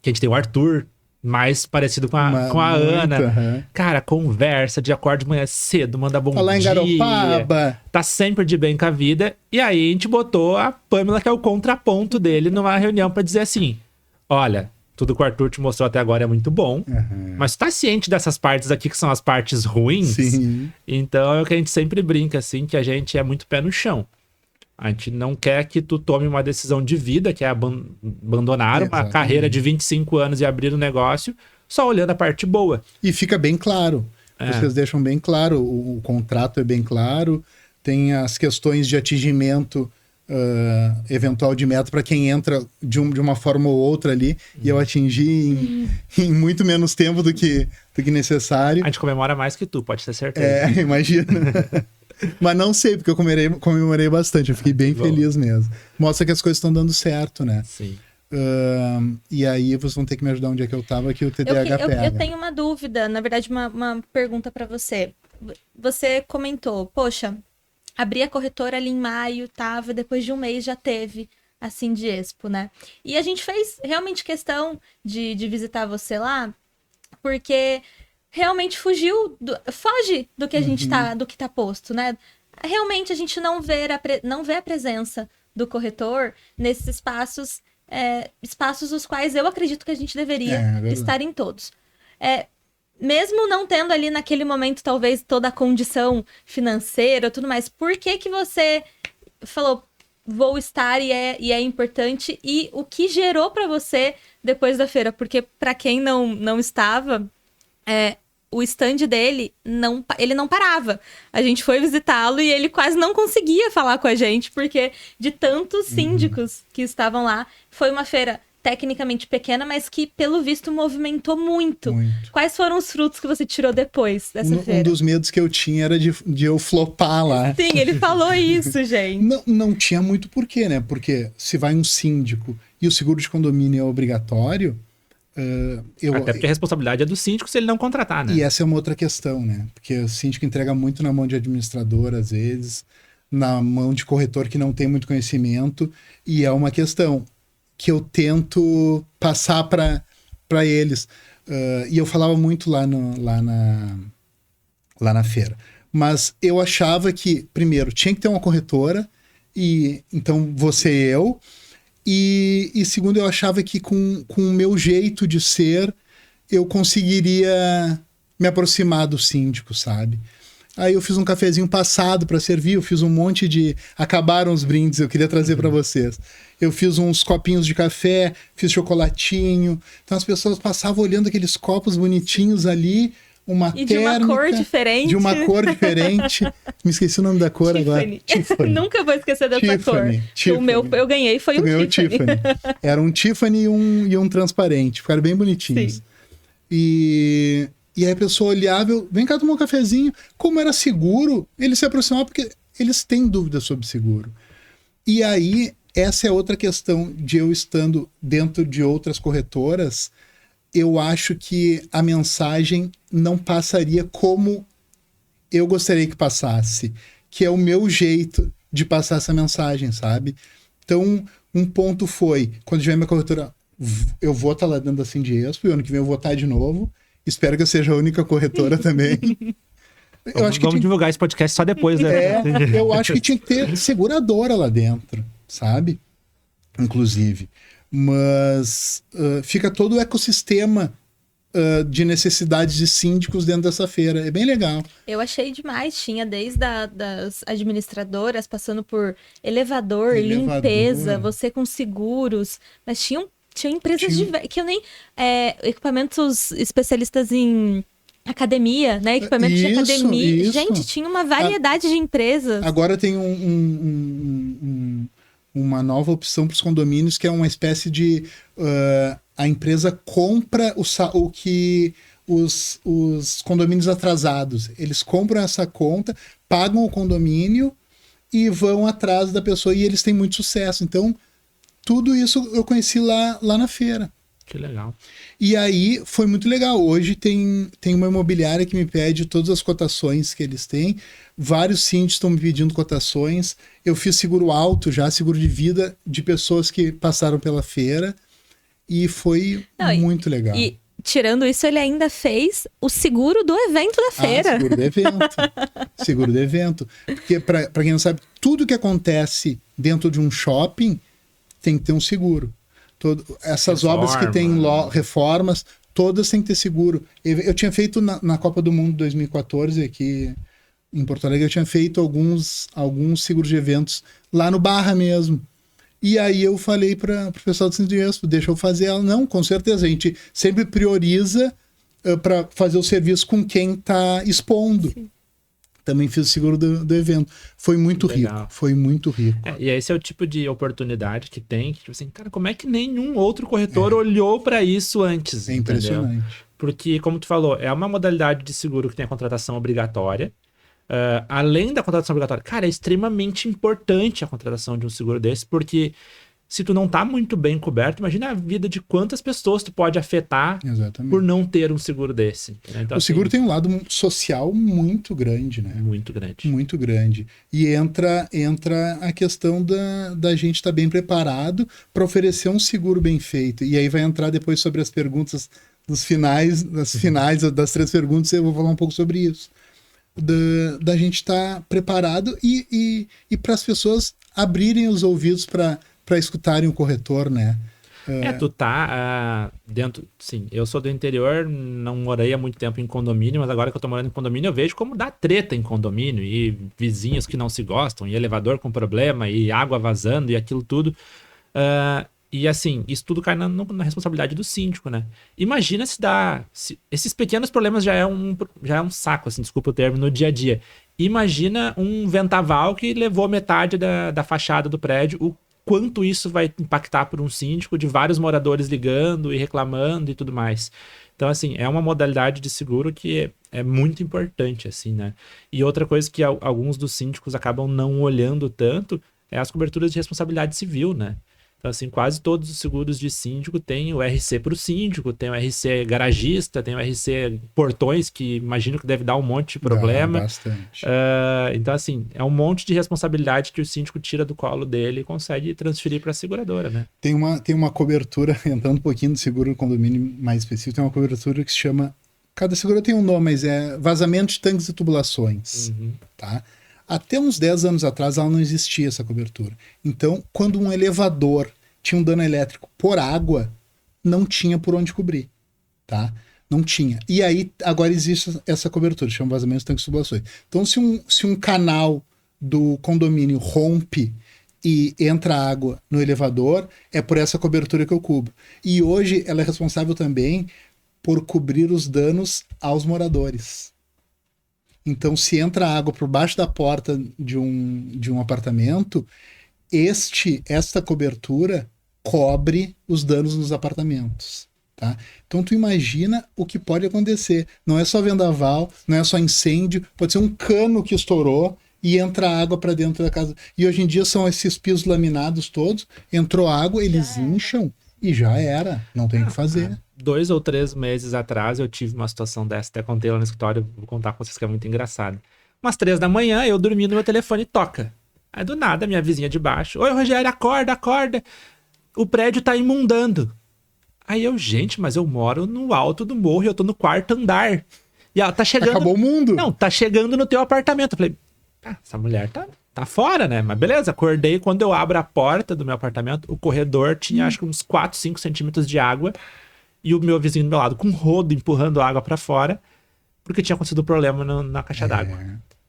que a gente tem o Arthur, mais parecido com a Ana. Cara, conversa, de acordo de manhã cedo, manda bom Falar dia. Em Garopaba. Tá sempre de bem com a vida. E aí a gente botou a Pamela, que é o contraponto dele, numa reunião pra dizer assim, olha, tudo que o Arthur te mostrou até agora é muito bom, mas tu tá ciente dessas partes aqui que são as partes ruins? Sim. Então é o que a gente sempre brinca, assim, que a gente é muito pé no chão. A gente não quer que tu tome uma decisão de vida, que é abandonar uma carreira de 25 anos e abrir um negócio, só olhando a parte boa. E fica bem claro. Vocês deixam bem claro, o contrato é bem claro, tem as questões de atingimento eventual de meta para quem entra de uma forma ou outra ali, e eu atingi em muito menos tempo do que necessário. A gente comemora mais que tu, pode ter certeza. Imagina. Mas não sei, porque eu comemorei bastante. Eu fiquei bem feliz mesmo. Mostra que as coisas estão dando certo, né? Sim. E aí vocês vão ter que me ajudar onde é que eu tava, que o TDAH pega. Eu tenho uma dúvida, na verdade, uma pergunta para você. Você comentou, poxa, abri a corretora ali em maio, tava, depois de um mês já teve a Sindiespo, né? E a gente fez realmente questão de visitar você lá, porque realmente foge do que a gente do que tá posto, né? Realmente a gente não vê a presença do corretor nesses espaços os quais eu acredito que a gente deveria estar em todos. Mesmo não tendo ali naquele momento talvez toda a condição financeira e tudo mais, por que você falou, vou estar e é importante, e o que gerou para você depois da feira? Porque para quem não estava, o stand dele, ele não parava. A gente foi visitá-lo e ele quase não conseguia falar com a gente, porque de tantos síndicos que estavam lá, foi uma feira tecnicamente pequena, mas que, pelo visto, movimentou muito. Quais foram os frutos que você tirou depois dessa feira? Um dos medos que eu tinha era de eu flopar lá. Sim, ele falou isso, gente. Não tinha muito porquê, né? Porque se vai um síndico e o seguro de condomínio é obrigatório... Até porque a responsabilidade é do síndico se ele não contratar, né? E essa é uma outra questão, né? Porque o síndico entrega muito na mão de administrador, às vezes, na mão de corretor que não tem muito conhecimento, e é uma questão que eu tento passar para eles. E eu falava muito lá na feira. Mas eu achava que, primeiro, tinha que ter uma corretora, e então você e eu... E segundo, eu achava que com o meu jeito de ser, eu conseguiria me aproximar do síndico, sabe? Aí eu fiz um cafezinho passado para servir, eu fiz um monte de... Acabaram os brindes, eu queria trazer para vocês. Eu fiz uns copinhos de café, fiz chocolatinho. Então as pessoas passavam olhando aqueles copos bonitinhos ali, uma e térmica, de uma cor diferente. De uma cor diferente. Me esqueci o nome da cor agora. Tiffany. Nunca vou esquecer dessa cor. Tiffany. O meu eu ganhei foi um Tiffany. Era um Tiffany e um transparente. Ficaram bem bonitinhos. Sim. E aí a pessoa olhava, vem cá tomar um cafezinho. Como era seguro, eles se aproximavam porque eles têm dúvidas sobre seguro. E aí, essa é outra questão de eu estando dentro de outras corretoras, eu acho que a mensagem não passaria como eu gostaria que passasse, que é o meu jeito de passar essa mensagem, sabe? Então, um ponto foi, quando tiver minha corretora, eu vou estar lá dentro da Sindiesp, e ano que vem eu vou estar de novo, espero que eu seja a única corretora também. Vamos divulgar esse podcast só depois, né? Eu acho que tinha que ter seguradora lá dentro, sabe? Inclusive. Mas fica todo o ecossistema de necessidades de síndicos dentro dessa feira. É bem legal. Eu achei demais. Tinha desde das administradoras, passando por elevador, limpeza, você com seguros. Mas tinha empresas que eu nem... equipamentos especialistas em academia, né? Equipamentos de academia. Isso. Gente, tinha uma variedade de empresas. Agora tem uma nova opção para os condomínios, que é uma espécie de... a empresa compra o que os condomínios atrasados. Eles compram essa conta, pagam o condomínio e vão atrás da pessoa. E eles têm muito sucesso. Então, tudo isso eu conheci lá na feira. Que legal. E aí foi muito legal. Hoje tem uma imobiliária que me pede todas as cotações que eles têm. Vários síndicos estão me pedindo cotações. Eu fiz seguro alto já, seguro de vida de pessoas que passaram pela feira. E foi muito legal. E tirando isso, ele ainda fez o seguro do evento da feira. Seguro do evento. Seguro do evento. Porque, para quem não sabe, tudo que acontece dentro de um shopping tem que ter um seguro. Essas obras que tem reformas, todas têm que ter seguro. Eu tinha feito na Copa do Mundo 2014, aqui em Porto Alegre, eu tinha feito alguns seguros de eventos lá no Barra mesmo. E aí eu falei para o pessoal do Sindiesp, deixa eu fazer ela. Não, com certeza, a gente sempre prioriza para fazer o serviço com quem está expondo. Sim. Também fiz o seguro do evento. Foi muito rico. Foi muito rico. E esse é o tipo de oportunidade que tem, que tipo assim, cara, como é que nenhum outro corretor olhou para isso antes? É impressionante. Entendeu? Porque, como tu falou, é uma modalidade de seguro que tem a contratação obrigatória. Além da contratação obrigatória, cara, é extremamente importante a contratação de um seguro desse, porque se tu não tá muito bem coberto, imagina a vida de quantas pessoas tu pode afetar. Exatamente. Por não ter um seguro desse. Né? Então, o seguro tem um lado social muito grande, né? Muito grande. Muito grande. E entra a questão da gente estar bem preparado para oferecer um seguro bem feito. E aí vai entrar depois sobre as perguntas das três perguntas, eu vou falar um pouco sobre isso. Da gente estar preparado e para as pessoas abrirem os ouvidos para escutarem o corretor, né? Tu tá dentro... Sim, eu sou do interior, não morei há muito tempo em condomínio, mas agora que eu tô morando em condomínio, eu vejo como dá treta em condomínio, e vizinhos que não se gostam, e elevador com problema, e água vazando, e aquilo tudo. E assim, isso tudo cai na responsabilidade do síndico, né? Imagina se esses pequenos problemas já é um saco, assim, desculpa o termo, no dia a dia. Imagina um vendaval que levou metade da fachada do prédio, o quanto isso vai impactar por um síndico, de vários moradores ligando e reclamando e tudo mais. Então, assim, é uma modalidade de seguro que é muito importante, assim, né? E outra coisa que alguns dos síndicos acabam não olhando tanto é as coberturas de responsabilidade civil, né? Então, assim, quase todos os seguros de síndico têm o RC para o síndico, tem o RC garagista, tem o RC portões, que imagino que deve dar um monte de problema. Dá bastante. Então, assim, é um monte de responsabilidade que o síndico tira do colo dele e consegue transferir para a seguradora, né? Tem uma cobertura, entrando um pouquinho do seguro do condomínio mais específico, tem uma cobertura que se chama... Cada seguro tem um nome, mas é vazamento de tanques e tubulações, tá? Até uns 10 anos atrás, ela não existia, essa cobertura. Então, quando um elevador tinha um dano elétrico por água, não tinha por onde cobrir, tá? Não tinha. E aí, agora existe essa cobertura, chama vazamento de tanques e tubulações. Então, se um canal do condomínio rompe e entra água no elevador, é por essa cobertura que eu cubro. E hoje, ela é responsável também por cobrir os danos aos moradores. Então, se entra água por baixo da porta de um apartamento, esta cobertura cobre os danos nos apartamentos, tá? Então, tu imagina o que pode acontecer. Não é só vendaval, não é só incêndio, pode ser um cano que estourou e entra água para dentro da casa. E hoje em dia são esses pisos laminados todos, entrou água, eles incham e já era, não tem o que fazer. 2 ou 3 meses atrás eu tive uma situação dessa, até contei lá no escritório, vou contar com vocês que é muito engraçado. Umas 3 da manhã, eu dormindo, meu telefone toca. Aí do nada, minha vizinha de baixo: "Oi, Rogério, acorda, acorda. O prédio tá imundando." Aí eu, gente, mas eu moro no alto do morro e eu tô no 4º andar. E ela tá chegando... Acabou o mundo. Não, tá chegando no teu apartamento. Eu falei, essa mulher tá fora, né? Mas beleza, acordei, quando eu abro a porta do meu apartamento, o corredor tinha acho que uns 4, 5 centímetros de água. E o meu vizinho do meu lado com um rodo empurrando água pra fora, porque tinha acontecido um problema na caixa d'água.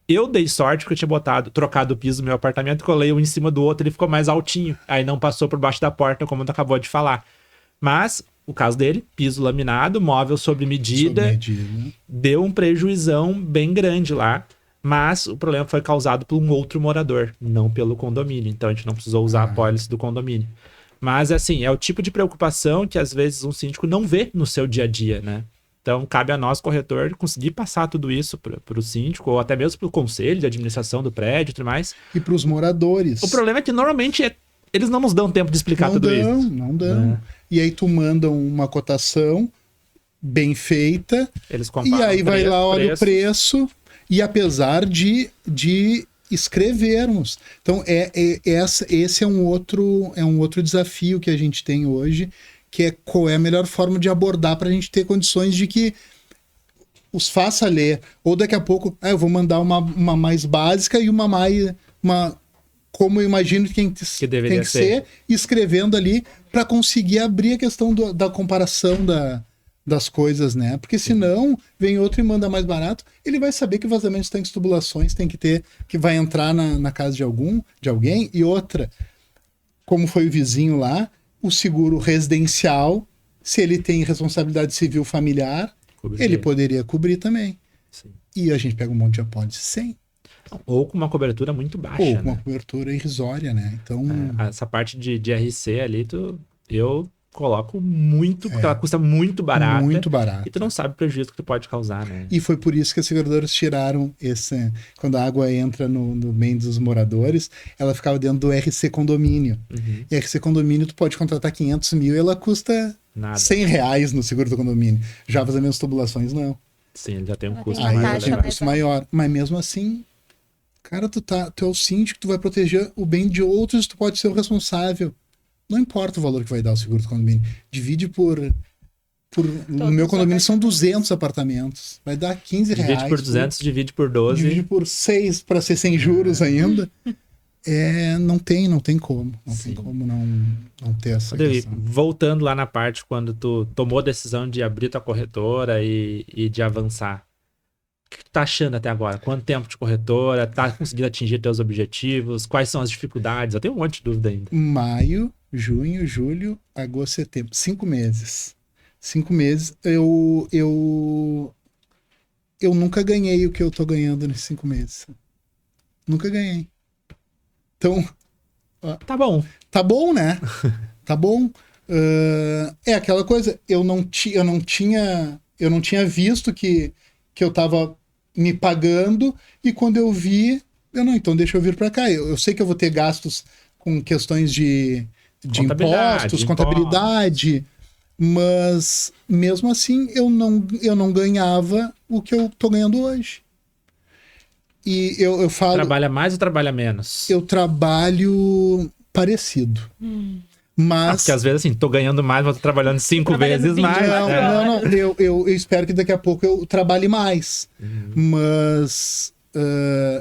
Eu dei sorte porque eu tinha trocado o piso do meu apartamento, colei um em cima do outro, ele ficou mais altinho. Aí não passou por baixo da porta, como tu acabou de falar. Mas, o caso dele, piso laminado, móvel sob medida, deu um prejuizão bem grande lá. Mas o problema foi causado por um outro morador, não pelo condomínio. Então a gente não precisou usar a pólice do condomínio. Mas, assim, é o tipo de preocupação que, às vezes, um síndico não vê no seu dia a dia, né? Então, cabe a nós, corretor, conseguir passar tudo isso para o síndico, ou até mesmo para o conselho de administração do prédio e tudo mais. E para os moradores. O problema é que, normalmente, eles não nos dão tempo de explicar tudo isso. Não dão. E aí tu manda uma cotação bem feita, eles comparam, e aí vai lá, olha o preço, e apesar de escrevermos. Então, esse é um outro desafio que a gente tem hoje, que é qual é a melhor forma de abordar para a gente ter condições de que os faça ler. Ou daqui a pouco, eu vou mandar uma mais básica e uma como eu imagino que tem que ser, escrevendo ali para conseguir abrir a questão da comparação das coisas, né? Porque senão vem outro e manda mais barato, ele vai saber que vazamentos, tanques, tubulações tem que ter, que vai entrar na casa de alguém. E outra, como foi o vizinho lá, o seguro residencial, se ele tem responsabilidade civil familiar, ele poderia cobrir também. Sim. E a gente pega um monte de apólice sem. Ou com uma cobertura muito baixa. Ou com uma cobertura irrisória, né? Então... essa parte de RC ali, eu coloco muito, porque ela custa muito barata. Muito barata. E tu não sabe o prejuízo que tu pode causar, né? E foi por isso que as seguradoras tiraram quando a água entra no meio dos moradores, ela ficava dentro do RC Condomínio. E RC Condomínio tu pode contratar 500 mil e ela custa nada. R$100 no seguro do condomínio. Já vazamentos, tubulações, não. Sim, ele já tem um custo Aí maior. tem um custo maior. Mas mesmo assim, cara, tu é o síndico, tu vai proteger o bem de outros, tu pode ser o responsável. Não importa o valor que vai dar o seguro do condomínio. Divide no meu condomínio são 200 apartamentos. Vai dar R$15. Divide por 200, divide por 12. Divide por 6 para ser sem juros ainda. Não tem como. Não tem como não ter essa questão. Voltando lá na parte quando tu tomou a decisão de abrir tua corretora e de avançar. O que tu tá achando até agora? Quanto tempo de corretora? Tá conseguindo atingir teus objetivos? Quais são as dificuldades? Eu tenho um monte de dúvida ainda. Maio, junho, julho, agosto, setembro. 5 meses. 5 meses. Eu nunca ganhei o que eu tô ganhando nesses 5 meses. Nunca ganhei. Então... Tá bom. Tá bom, né? Tá bom. É aquela coisa, eu não tinha visto que eu tava me pagando, e quando eu vi, então deixa eu vir para cá. Eu sei que eu vou ter gastos com questões de impostos, contabilidade, mas mesmo assim eu não ganhava o que eu tô ganhando hoje. E eu falo... Trabalha mais ou trabalha menos? Eu trabalho parecido. Mas... porque às vezes assim, tô ganhando mais, mas tô trabalhando 5 vezes mais. Não. Eu espero que daqui a pouco eu trabalhe mais. Mas...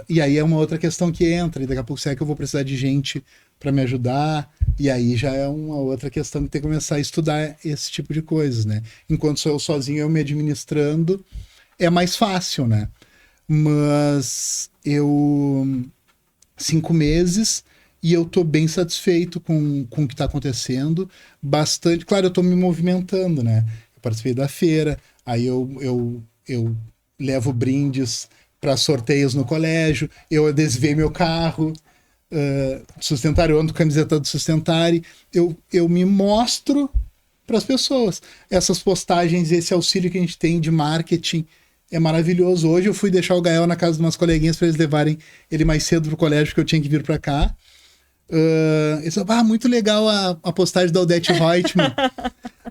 e aí é uma outra questão que entra. E daqui a pouco será que eu vou precisar de gente para me ajudar? E aí já é uma outra questão de ter que começar a estudar esse tipo de coisas, né? Enquanto sou eu sozinho, eu me administrando, é mais fácil, né? Mas 5 meses e eu tô bem satisfeito com o que tá acontecendo. Bastante. Claro, eu tô me movimentando, né? Eu participei da feira, aí eu levo brindes para sorteios no colégio, eu adesivei meu carro, Sustentare, eu ando com a camiseta do Sustentare, eu me mostro para as pessoas. Essas postagens, esse auxílio que a gente tem de marketing é maravilhoso. Hoje eu fui deixar o Gael na casa de umas coleguinhas para eles levarem ele mais cedo pro colégio, porque eu tinha que vir para cá. Eles falaram, muito legal a postagem da Odete Reutemann.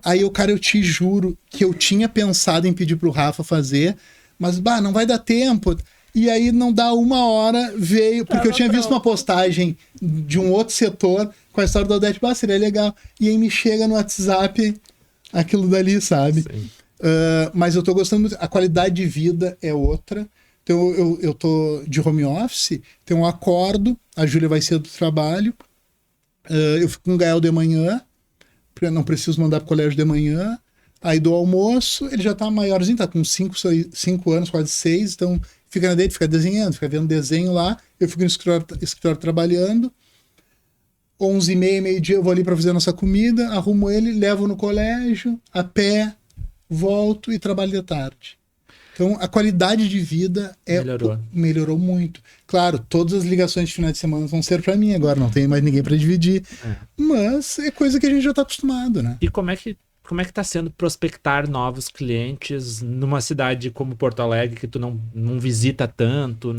Aí eu te juro que eu tinha pensado em pedir pro Rafa fazer, mas não vai dar tempo. E aí não dá 1 hora, veio, porque eu tinha visto uma postagem de um outro setor com a história da Odete, seria legal. E aí me chega no WhatsApp aquilo dali, sabe? Sim. Mas eu tô gostando muito. A qualidade de vida é outra. Então eu tô de home office, então eu acordo, a Júlia vai cedo do trabalho, eu fico com o Gael de manhã, não preciso mandar pro colégio de manhã, aí do almoço, ele já tá maiorzinho, tá com 5 anos, quase 6, então fica na dele, fica desenhando, fica vendo desenho lá, eu fico no escritório trabalhando, 11h30, meio-dia eu vou ali para fazer a nossa comida, arrumo ele, levo no colégio, a pé, volto e trabalho de tarde. Então, a qualidade de vida melhorou muito. Claro, todas as ligações de final de semana vão ser para mim agora, não tem mais ninguém para dividir. Mas é coisa que a gente já tá acostumado, né? E como é que tá sendo prospectar novos clientes numa cidade como Porto Alegre, que tu não visita tanto,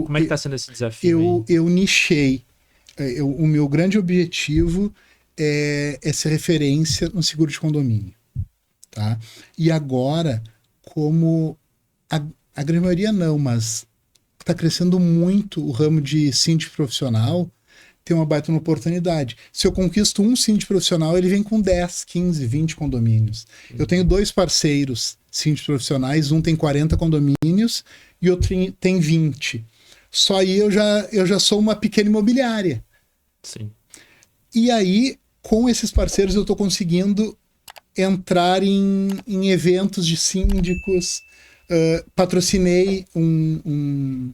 como é que tá sendo esse desafio? Eu nichei. O meu grande objetivo é ser referência no seguro de condomínio. Tá? E agora... como a grande maioria não, mas está crescendo muito o ramo de síndico profissional, tem uma baita oportunidade. Se eu conquisto um síndico profissional, ele vem com 10, 15, 20 condomínios. Eu tenho 2 parceiros síndicos profissionais, um tem 40 condomínios e outro tem 20. Só aí eu já sou uma pequena imobiliária. Sim. E aí, com esses parceiros, eu estou conseguindo entrar em eventos de síndicos, patrocinei um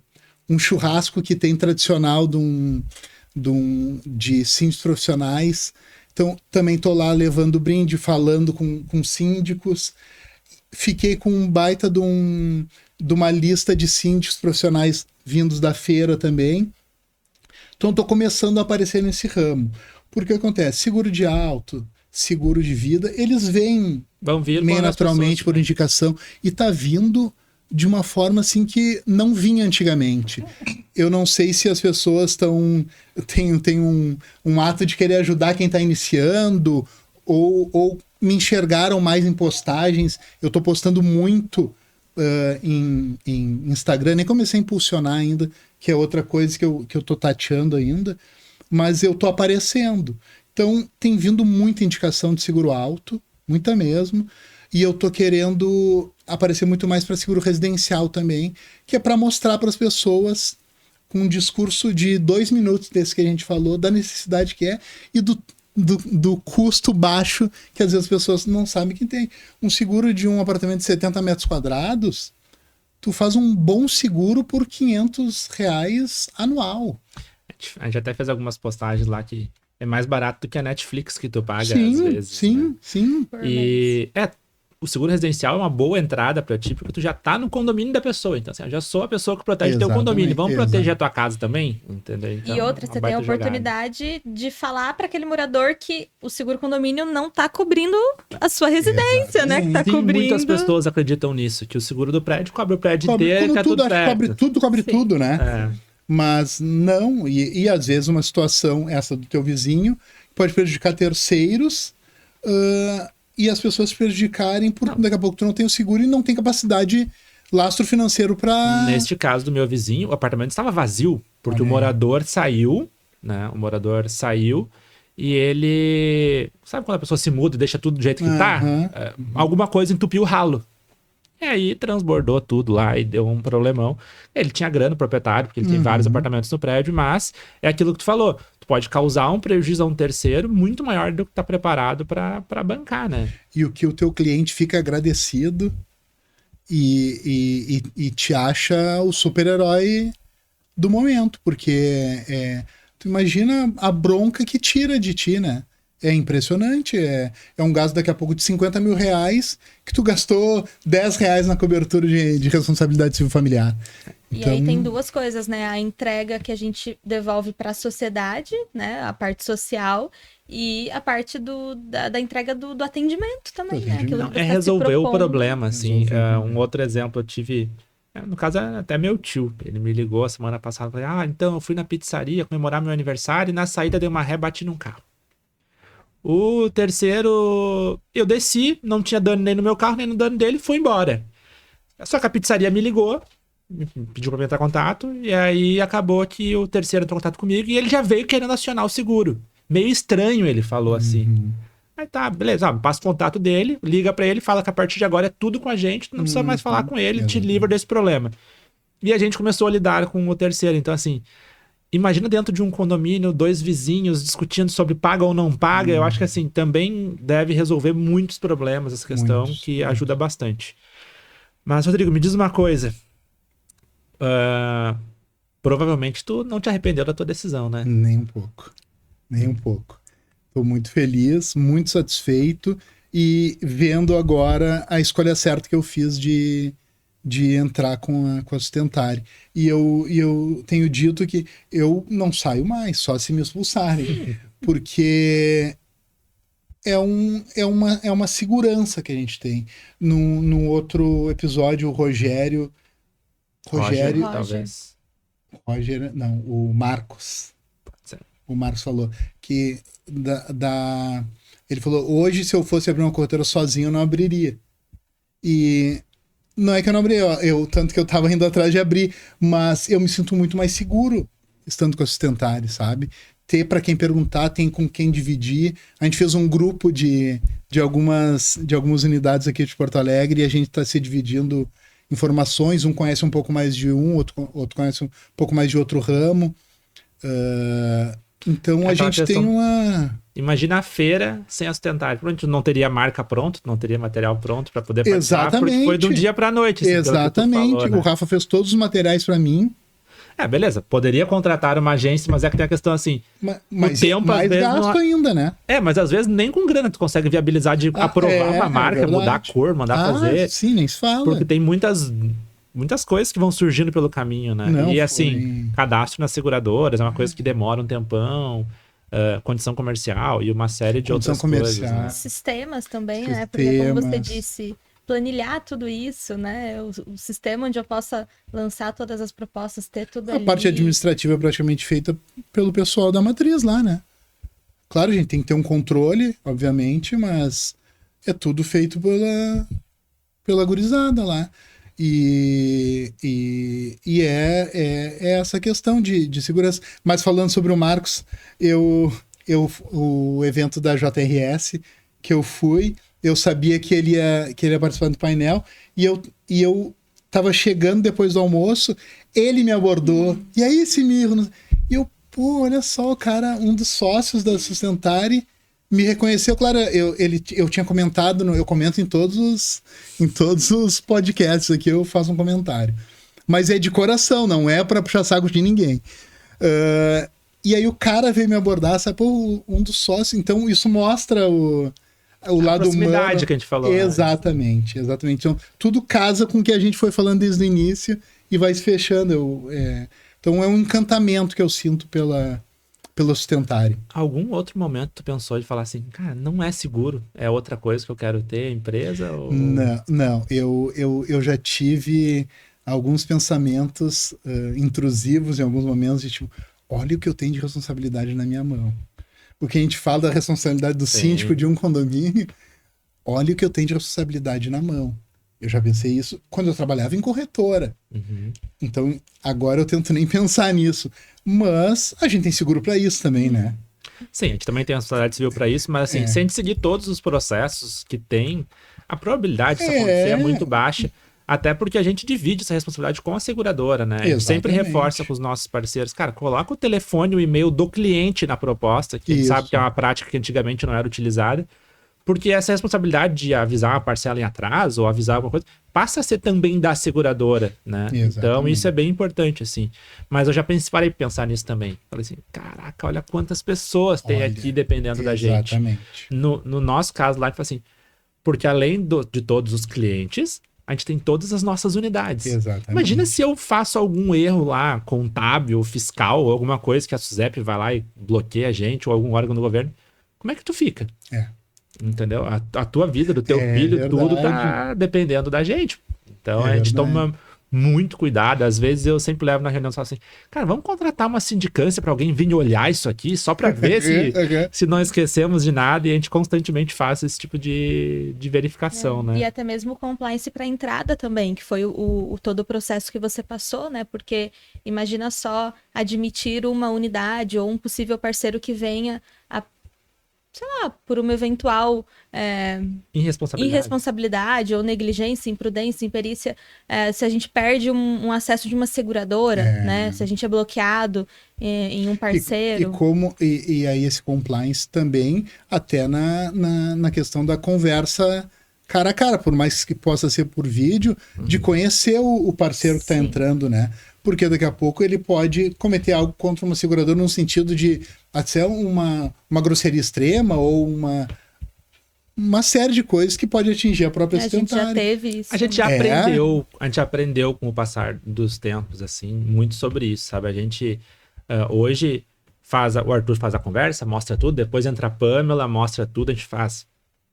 churrasco que tem tradicional de síndicos profissionais, então também estou lá levando brinde, falando com síndicos, fiquei com um baita de uma lista de síndicos profissionais vindos da feira também, então estou começando a aparecer nesse ramo. Porque acontece, seguro de auto, seguro de vida, eles vão vir meio naturalmente por indicação, e tá vindo de uma forma assim que não vinha antigamente. Eu não sei se as pessoas têm um ato de querer ajudar quem está iniciando, ou me enxergaram mais em postagens. Eu tô postando muito em Instagram, nem comecei a impulsionar ainda, que é outra coisa que eu tô tateando ainda, mas eu tô aparecendo. Então, tem vindo muita indicação de seguro alto, muita mesmo, e eu tô querendo aparecer muito mais para seguro residencial também, que é para mostrar para as pessoas com um discurso de 2 minutos desse que a gente falou, da necessidade que é e do custo baixo que às vezes as pessoas não sabem que tem. Um seguro de um apartamento de 70 metros quadrados, tu faz um bom seguro por R$500 anual. A gente até fez algumas postagens lá que é mais barato do que a Netflix que tu paga Sim, às vezes. sim, né? sim. E o seguro residencial é uma boa entrada pra ti, porque tu já tá no condomínio da pessoa. Então, assim, eu já sou a pessoa que protege teu condomínio. Vamos proteger a tua casa também? Entendeu? Então, e outra, você tem a oportunidade de falar para aquele morador que o seguro condomínio não tá cobrindo a sua residência, né? Que tá Sim, cobrindo. muitas pessoas acreditam nisso, que o seguro do prédio cobre o prédio inteiro, tá tudo certo. Cobre tudo, né? Mas não, e às vezes uma situação, essa do teu vizinho, pode prejudicar terceiros, e as pessoas se prejudicarem porque daqui a pouco tu não tem o seguro e não tem capacidade, lastro financeiro para... Neste caso do meu vizinho, o apartamento estava vazio, porque o morador saiu, né? O morador saiu e ele... Sabe quando a pessoa se muda e deixa tudo do jeito que tá? Alguma coisa entupiu o ralo. E aí transbordou tudo lá e deu um problemão. Ele tinha grana, o proprietário, porque ele tem vários apartamentos no prédio, mas é aquilo que tu falou. Tu pode causar um prejuízo a um terceiro muito maior do que tá preparado para bancar, né? E o que o teu cliente fica agradecido e te acha o super-herói do momento, porque tu imagina a bronca que tira de ti, né? É impressionante, é um gasto daqui a pouco de R$50 mil que tu gastou R$10 na cobertura de responsabilidade civil familiar. E aí tem duas coisas, né? A entrega que a gente devolve para a sociedade, né? A parte social e a parte da entrega do atendimento também, né? Aquilo que você tá resolver o propondo. problema, assim. Um outro exemplo, eu tive... No caso, até meu tio. Ele me ligou a semana passada e falou, então eu fui na pizzaria comemorar meu aniversário e na saída dei uma ré, bati num carro. O terceiro, eu desci, não tinha dano nem no meu carro, nem no dano dele, fui embora. Só que a pizzaria me ligou, me pediu pra me entrar em contato, e aí acabou que o terceiro entrou em contato comigo e ele já veio querendo acionar o seguro. Meio estranho, ele falou assim. Aí tá, beleza, passa o contato dele, liga pra ele, fala que a partir de agora é tudo com a gente, tu não precisa mais falar com ele, te livra desse problema. E a gente começou a lidar com o terceiro, então assim... Imagina dentro de um condomínio, 2 vizinhos discutindo sobre paga ou não paga. Eu acho que assim, também deve resolver muitos problemas essa questão, que ajuda bastante. Mas, Rodrigo, me diz uma coisa. Provavelmente tu não te arrependeu da tua decisão, né? Nem um pouco. Nem um pouco. Tô muito feliz, muito satisfeito e vendo agora a escolha certa que eu fiz de entrar com a Sustentare. E eu tenho dito que eu não saio mais, só se me expulsarem. Porque é uma segurança que a gente tem. No outro episódio, o Rogério, talvez. Não, o Marcos. O Marcos falou que ele falou, hoje se eu fosse abrir uma corretora sozinho, eu não abriria. E não é que eu não abri, tanto que eu tava indo atrás de abrir, mas eu me sinto muito mais seguro estando com a Sustentare, sabe? Ter para quem perguntar, tem com quem dividir. A gente fez um grupo de algumas unidades aqui de Porto Alegre e a gente está se dividindo informações. Um conhece um pouco mais de outro conhece um pouco mais de outro ramo. Então a gente tem uma... Imagina a feira sem a Sustentare. Pronto, não teria marca pronto, não teria material pronto para poder participar. Exatamente. Porque foi do dia para noite. Exatamente. Falou, né? O Rafa fez todos os materiais para mim. Beleza. Poderia contratar uma agência, mas é que tem a questão assim... Mas o tempo, mais às vezes, gasto ainda, né? Mas às vezes nem com grana tu consegue viabilizar de aprovar uma marca, mudar a cor, mandar fazer. Sim, nem se fala. Porque tem muitas coisas que vão surgindo pelo caminho, né? Não, e assim, cadastro nas seguradoras é uma coisa que demora um tempão. Condição comercial e uma série de outras coisas. Né? Sistemas também, né? Porque como você disse, planilhar tudo isso, né? O sistema onde eu possa lançar todas as propostas, ter tudo ali. A parte administrativa é praticamente feita pelo pessoal da matriz lá, né? Claro, a gente tem que ter um controle, obviamente, mas é tudo feito pela gurizada lá. E é essa questão de segurança. Mas falando sobre o Marcos, o evento da JRS que eu fui, eu sabia que ele ia participar do painel e eu tava chegando depois do almoço, Ele me abordou. E aí, Simir? E eu, pô, olha só, o cara, um dos sócios da Sustentare me reconheceu. Claro, eu tinha comentado, eu comento em todos os podcasts aqui, eu faço um comentário. Mas é de coração, não é pra puxar saco de ninguém. E aí o cara veio me abordar, sabe? Pô, um dos sócios. Então isso mostra o lado humano. Que a gente falou. Exatamente, né? Exatamente. Então tudo casa com o que a gente foi falando desde o início e vai se fechando. Então é um encantamento que eu sinto pela Sustentare. Algum outro momento tu pensou de falar assim, cara, não é seguro, é outra coisa que eu quero ter, empresa? Ou... Não. Eu já tive alguns pensamentos intrusivos em alguns momentos de tipo, olha o que eu tenho de responsabilidade na minha mão. Porque a gente fala da responsabilidade do síndico de um condomínio, olha o que eu tenho de responsabilidade na mão. Eu já pensei isso quando eu trabalhava em corretora. Uhum. Então, agora eu tento nem pensar nisso. Mas a gente tem seguro para isso também, né? Sim, a gente também tem a responsabilidade civil para isso, mas assim, se a gente seguir todos os processos que tem, a probabilidade disso acontecer é muito baixa. Até porque a gente divide essa responsabilidade com a seguradora, né? A gente sempre reforça com os nossos parceiros. Cara, coloca o telefone e o e-mail do cliente na proposta, que a gente sabe que é uma prática que antigamente não era utilizada. Porque essa responsabilidade de avisar uma parcela em atraso ou avisar alguma coisa, passa a ser também da seguradora, né? Exatamente. Então isso é bem importante, assim. Mas eu já parei de pensar nisso também. Falei assim, caraca, olha quantas pessoas tem aqui dependendo da gente. Exatamente. No nosso caso lá, a gente fala assim, porque além de todos os clientes, a gente tem todas as nossas unidades. Exatamente. Imagina se eu faço algum erro lá, contábil, fiscal, ou alguma coisa que a SUSEP vai lá e bloqueia a gente, ou algum órgão do governo. Como é que tu fica? Entendeu? A tua vida, do teu filho, verdade. Tudo tá dependendo da gente. Então a gente toma muito cuidado. Às vezes eu sempre levo na reunião e falo assim, cara, vamos contratar uma sindicância para alguém vir olhar isso aqui, só para ver se não esquecemos de nada, e a gente constantemente faz esse tipo de verificação, né? E até mesmo compliance para entrada também, que foi todo o processo que você passou, né? Porque imagina só admitir uma unidade ou um possível parceiro que venha a, sei lá, por uma eventual irresponsabilidade ou negligência, imprudência, imperícia, se a gente perde um acesso de uma seguradora, né? Se a gente é bloqueado em um parceiro. E aí esse compliance também, até na questão da conversa cara a cara, por mais que possa ser por vídeo, de conhecer o parceiro que está entrando, né? Porque daqui a pouco ele pode cometer algo contra uma seguradora no sentido de até uma grosseria extrema ou uma série de coisas que pode atingir a própria Sustentare. A gente já teve isso. A gente já aprendeu com o passar dos tempos, assim, muito sobre isso, sabe? A gente hoje o Arthur faz a conversa, mostra tudo, depois entra a Pamela, mostra tudo, a gente faz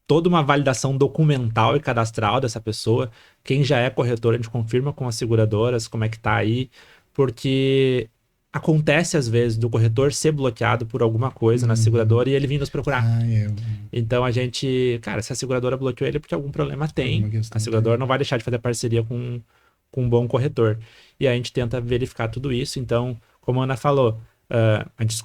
toda uma validação documental e cadastral dessa pessoa. Quem já é corretor, a gente confirma com as seguradoras como é que tá aí, porque acontece às vezes do corretor ser bloqueado por alguma coisa na seguradora e ele vir nos procurar. Então a gente, cara, se a seguradora bloqueou ele é porque algum problema tem. A seguradora não vai deixar de fazer parceria com um bom corretor. E a gente tenta verificar tudo isso. Então, como a Ana falou, a gente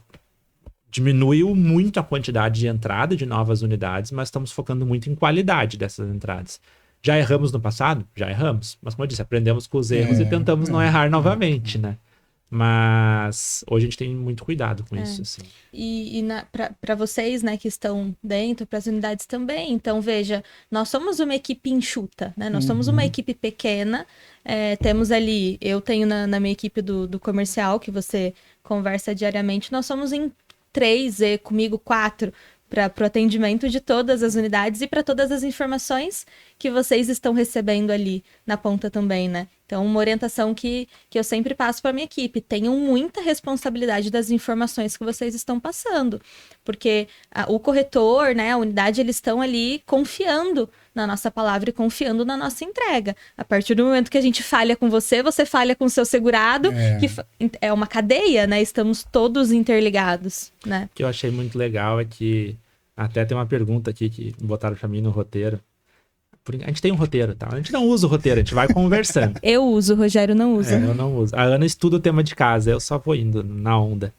diminuiu muito a quantidade de entrada de novas unidades, mas estamos focando muito em qualidade dessas entradas. Já erramos no passado? Já erramos. Mas, como eu disse, aprendemos com os erros e tentamos não errar novamente, né? Mas hoje a gente tem muito cuidado com isso. Assim. E para vocês, né, que estão dentro, para as unidades também. Então, veja, nós somos uma equipe enxuta, né? Nós somos uma equipe pequena. Temos ali, eu tenho na minha equipe do comercial, que você conversa diariamente, nós somos em 3 e comigo 4 para o atendimento de todas as unidades e para todas as informações que vocês estão recebendo ali na ponta também, né? Então, uma orientação que eu sempre passo para a minha equipe, tenham muita responsabilidade das informações que vocês estão passando, porque o corretor, né, a unidade, eles estão ali confiando na nossa palavra e confiando na nossa entrega. A partir do momento que a gente falha com você falha com o seu segurado, que é uma cadeia, né? Estamos todos interligados, né? O que eu achei muito legal é que até tem uma pergunta aqui que botaram para mim no roteiro. A gente tem um roteiro, tá? A gente não usa o roteiro, a gente vai conversando. Eu uso, o Rogério não usa. Eu não uso. A Ana estuda o tema de casa, eu só vou indo na onda.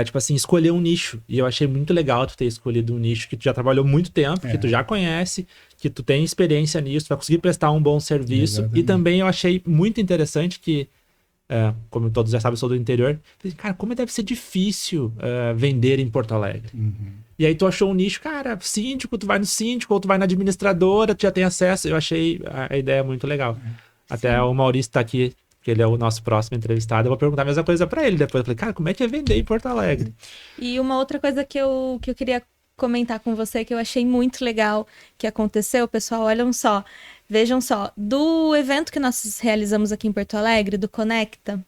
Tipo assim, escolher um nicho. E eu achei muito legal tu ter escolhido um nicho que tu já trabalhou muito tempo, que tu já conhece, que tu tem experiência nisso, tu vai conseguir prestar um bom serviço. Exatamente. E também eu achei muito interessante que como todos já sabem, eu sou do interior. Falei, cara, como deve ser difícil vender em Porto Alegre. E aí tu achou um nicho, cara, síndico, tu vai no síndico, ou tu vai na administradora, tu já tem acesso. Eu achei a ideia muito legal. Até o Maurício tá aqui, que ele é o nosso próximo entrevistado. Eu vou perguntar a mesma coisa pra ele depois. Eu falei, cara, como é que é vender em Porto Alegre? E uma outra coisa que eu queria comentar com você, que eu achei muito legal que aconteceu, pessoal, olham só. Vejam só, do evento que nós realizamos aqui em Porto Alegre, do Conecta,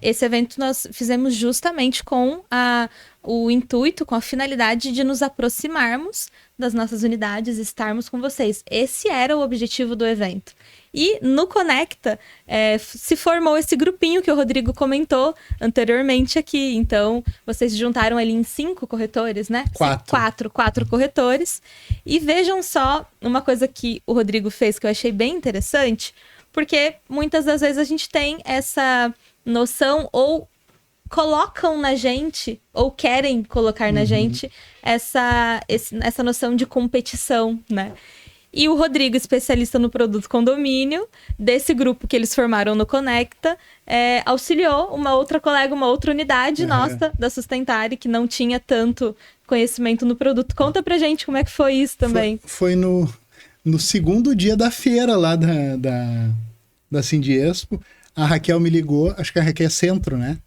esse evento nós fizemos justamente com o intuito, com a finalidade de nos aproximarmos das nossas unidades, estarmos com vocês. Esse era o objetivo do evento. E no Conecta se formou esse grupinho que o Rodrigo comentou anteriormente aqui. Então, vocês se juntaram ali em 5 corretores, né? 4 corretores. E vejam só uma coisa que o Rodrigo fez que eu achei bem interessante, porque muitas das vezes a gente tem essa noção ou colocam na gente, ou querem colocar na gente, essa noção de competição, né? E o Rodrigo, especialista no produto condomínio, desse grupo que eles formaram no Conecta, auxiliou uma outra colega, uma outra unidade nossa da Sustentare, que não tinha tanto conhecimento no produto. Conta pra gente como é que foi isso também. Foi no segundo dia da feira lá da Sindiespo. A Raquel me ligou, acho que a Raquel é Centro, né?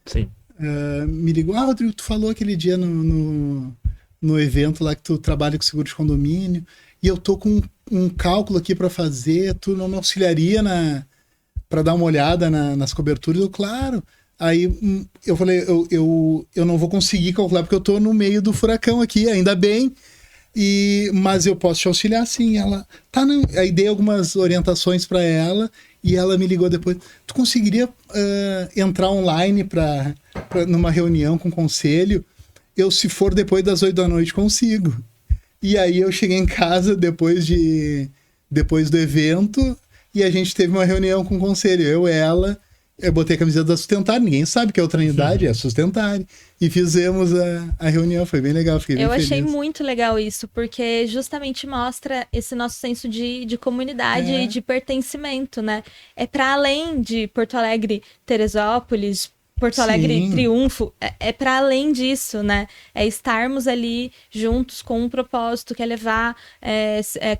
Sim. Me ligou, Rodrigo, tu falou aquele dia no evento lá que tu trabalha com seguro de condomínio, e eu tô com um cálculo aqui para fazer, tu não me auxiliaria para dar uma olhada nas coberturas? Eu, claro. Aí eu falei, eu não vou conseguir calcular porque eu tô no meio do furacão aqui, ainda bem, mas eu posso te auxiliar sim. Ela, tá, não. Aí dei algumas orientações para ela e ela me ligou depois, tu conseguiria entrar online numa reunião com o conselho? Eu, se for depois das 8 da noite, consigo. E aí eu cheguei em casa depois do evento e a gente teve uma reunião com o conselho. Eu botei a camiseta da Sustentare, ninguém sabe que é outra unidade, é a Sustentare. E fizemos a reunião, foi bem legal, fiquei bem feliz. Eu achei muito legal isso, porque justamente mostra esse nosso senso de comunidade e de pertencimento, né? É para além de Porto Alegre, Teresópolis, Porto Alegre, Triunfo, é para além disso, né? É estarmos ali juntos com um propósito que é levar,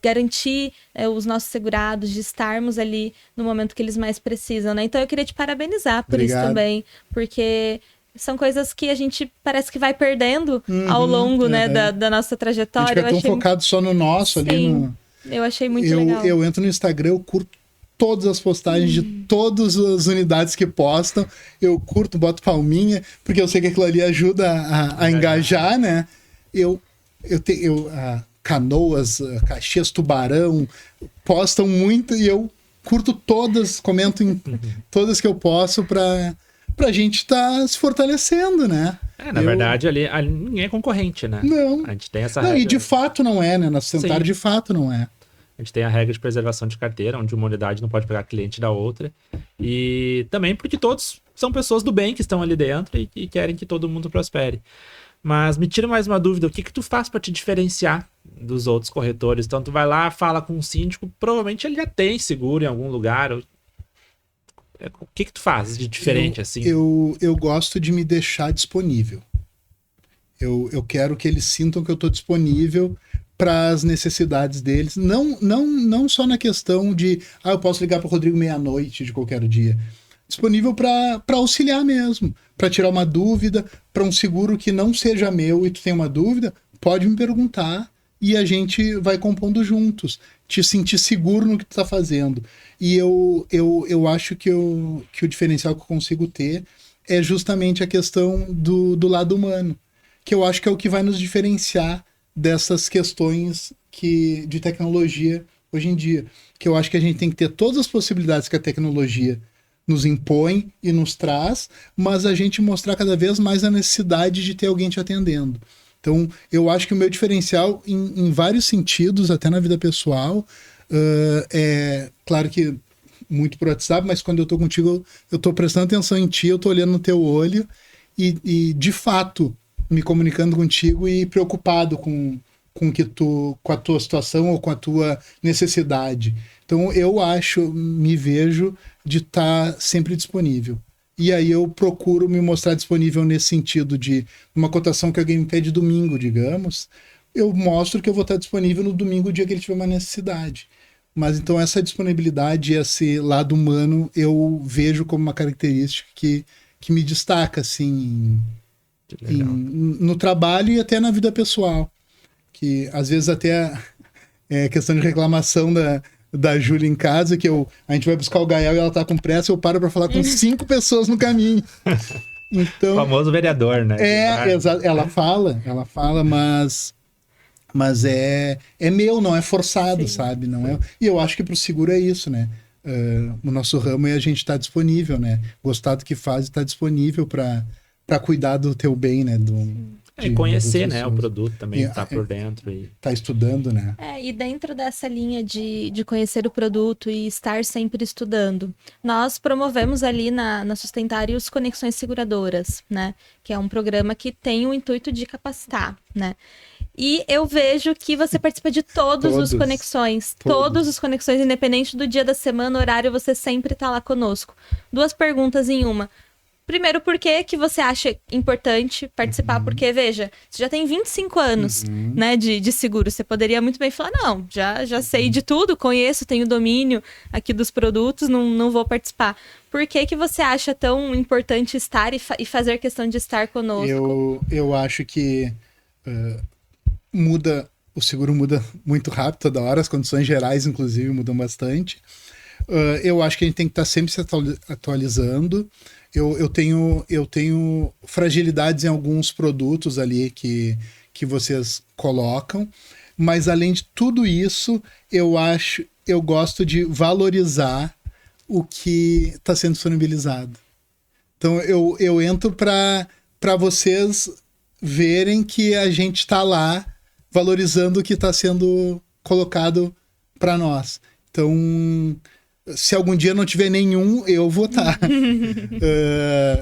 garantir os nossos segurados, de estarmos ali no momento que eles mais precisam, né? Então eu queria te parabenizar por isso também, porque são coisas que a gente parece que vai perdendo ao longo, né, da nossa trajetória. A gente fica tão focado só no nosso ali. Eu achei muito legal. Eu entro no Instagram, eu curto todas as postagens de todas as unidades que postam, eu curto, boto palminha, porque eu sei que aquilo ali ajuda a engajar, né? Canoas, Caxias, Tubarão, postam muito e eu curto todas, comento em todas que eu posso pra gente estar se fortalecendo, né? Na verdade, ali ninguém é concorrente, né? Não. A gente tem essa regra. E de fato não é, né? Na Sustentare de fato não é. A gente tem a regra de preservação de carteira, onde uma unidade não pode pegar cliente da outra. E também porque todos são pessoas do bem que estão ali dentro e querem que todo mundo prospere. Mas me tira mais uma dúvida, o que tu faz para te diferenciar dos outros corretores? Então tu vai lá, fala com um síndico, provavelmente ele já tem seguro em algum lugar. O que tu faz de diferente assim? Eu gosto de me deixar disponível. Eu quero que eles sintam que eu estou disponível para as necessidades deles, não só na questão de eu posso ligar para o Rodrigo meia-noite de qualquer dia, disponível para auxiliar mesmo, para tirar uma dúvida, para um seguro que não seja meu e tu tem uma dúvida, pode me perguntar e a gente vai compondo juntos, te sentir seguro no que tu está fazendo. E eu acho que o diferencial que eu consigo ter é justamente a questão do lado humano, que eu acho que é o que vai nos diferenciar dessas questões de tecnologia hoje em dia. Que eu acho que a gente tem que ter todas as possibilidades que a tecnologia nos impõe e nos traz, mas a gente mostrar cada vez mais a necessidade de ter alguém te atendendo. Então, eu acho que o meu diferencial, em vários sentidos, até na vida pessoal, é claro que muito por WhatsApp, mas quando eu tô contigo, eu tô prestando atenção em ti, eu tô olhando no teu olho e de fato, me comunicando contigo e preocupado com com a tua situação ou com a tua necessidade. Então eu me vejo de estar sempre disponível. E aí eu procuro me mostrar disponível nesse sentido de uma cotação que alguém me pede domingo, digamos, eu mostro que eu vou estar disponível no domingo, o dia que ele tiver uma necessidade. Mas então essa disponibilidade, esse lado humano, eu vejo como uma característica que me destaca, assim, no trabalho e até na vida pessoal. Que às vezes até é questão de reclamação da Júlia em casa, que a gente vai buscar o Gael e ela tá com pressa, eu paro para falar com 5 pessoas no caminho. Então, o famoso vereador, né? Exato. Ela fala, mas é meu, não é forçado, sim, sabe? Não é. E eu acho que pro seguro é isso, né? O nosso ramo é a gente estar disponível, né? Gostar do que faz e estar disponível para cuidar do teu bem, né? E conhecer, né, o produto também, estar por dentro. Tá estudando, né? E dentro dessa linha de conhecer o produto e estar sempre estudando, nós promovemos ali na Sustentários Conexões Seguradoras, né? Que é um programa que tem o intuito de capacitar, né? E eu vejo que você participa de todos os conexões, independente do dia da semana, horário, você sempre está lá conosco. 2 perguntas em uma. Primeiro, por que você acha importante participar? Porque, veja, você já tem 25 anos, né, de seguro. Você poderia muito bem falar, não, já sei de tudo, conheço, tenho domínio aqui dos produtos, não vou participar. Por que você acha tão importante estar e fazer questão de estar conosco? Eu acho que o seguro muda muito rápido toda hora, as condições gerais, inclusive, mudam bastante. Eu acho que a gente tem que estar sempre se atualizando. Eu tenho fragilidades em alguns produtos ali que vocês colocam, mas além de tudo isso, eu gosto de valorizar o que está sendo disponibilizado. Então eu entro para vocês verem que a gente está lá valorizando o que está sendo colocado para nós. Então, se algum dia não tiver nenhum, eu vou estar.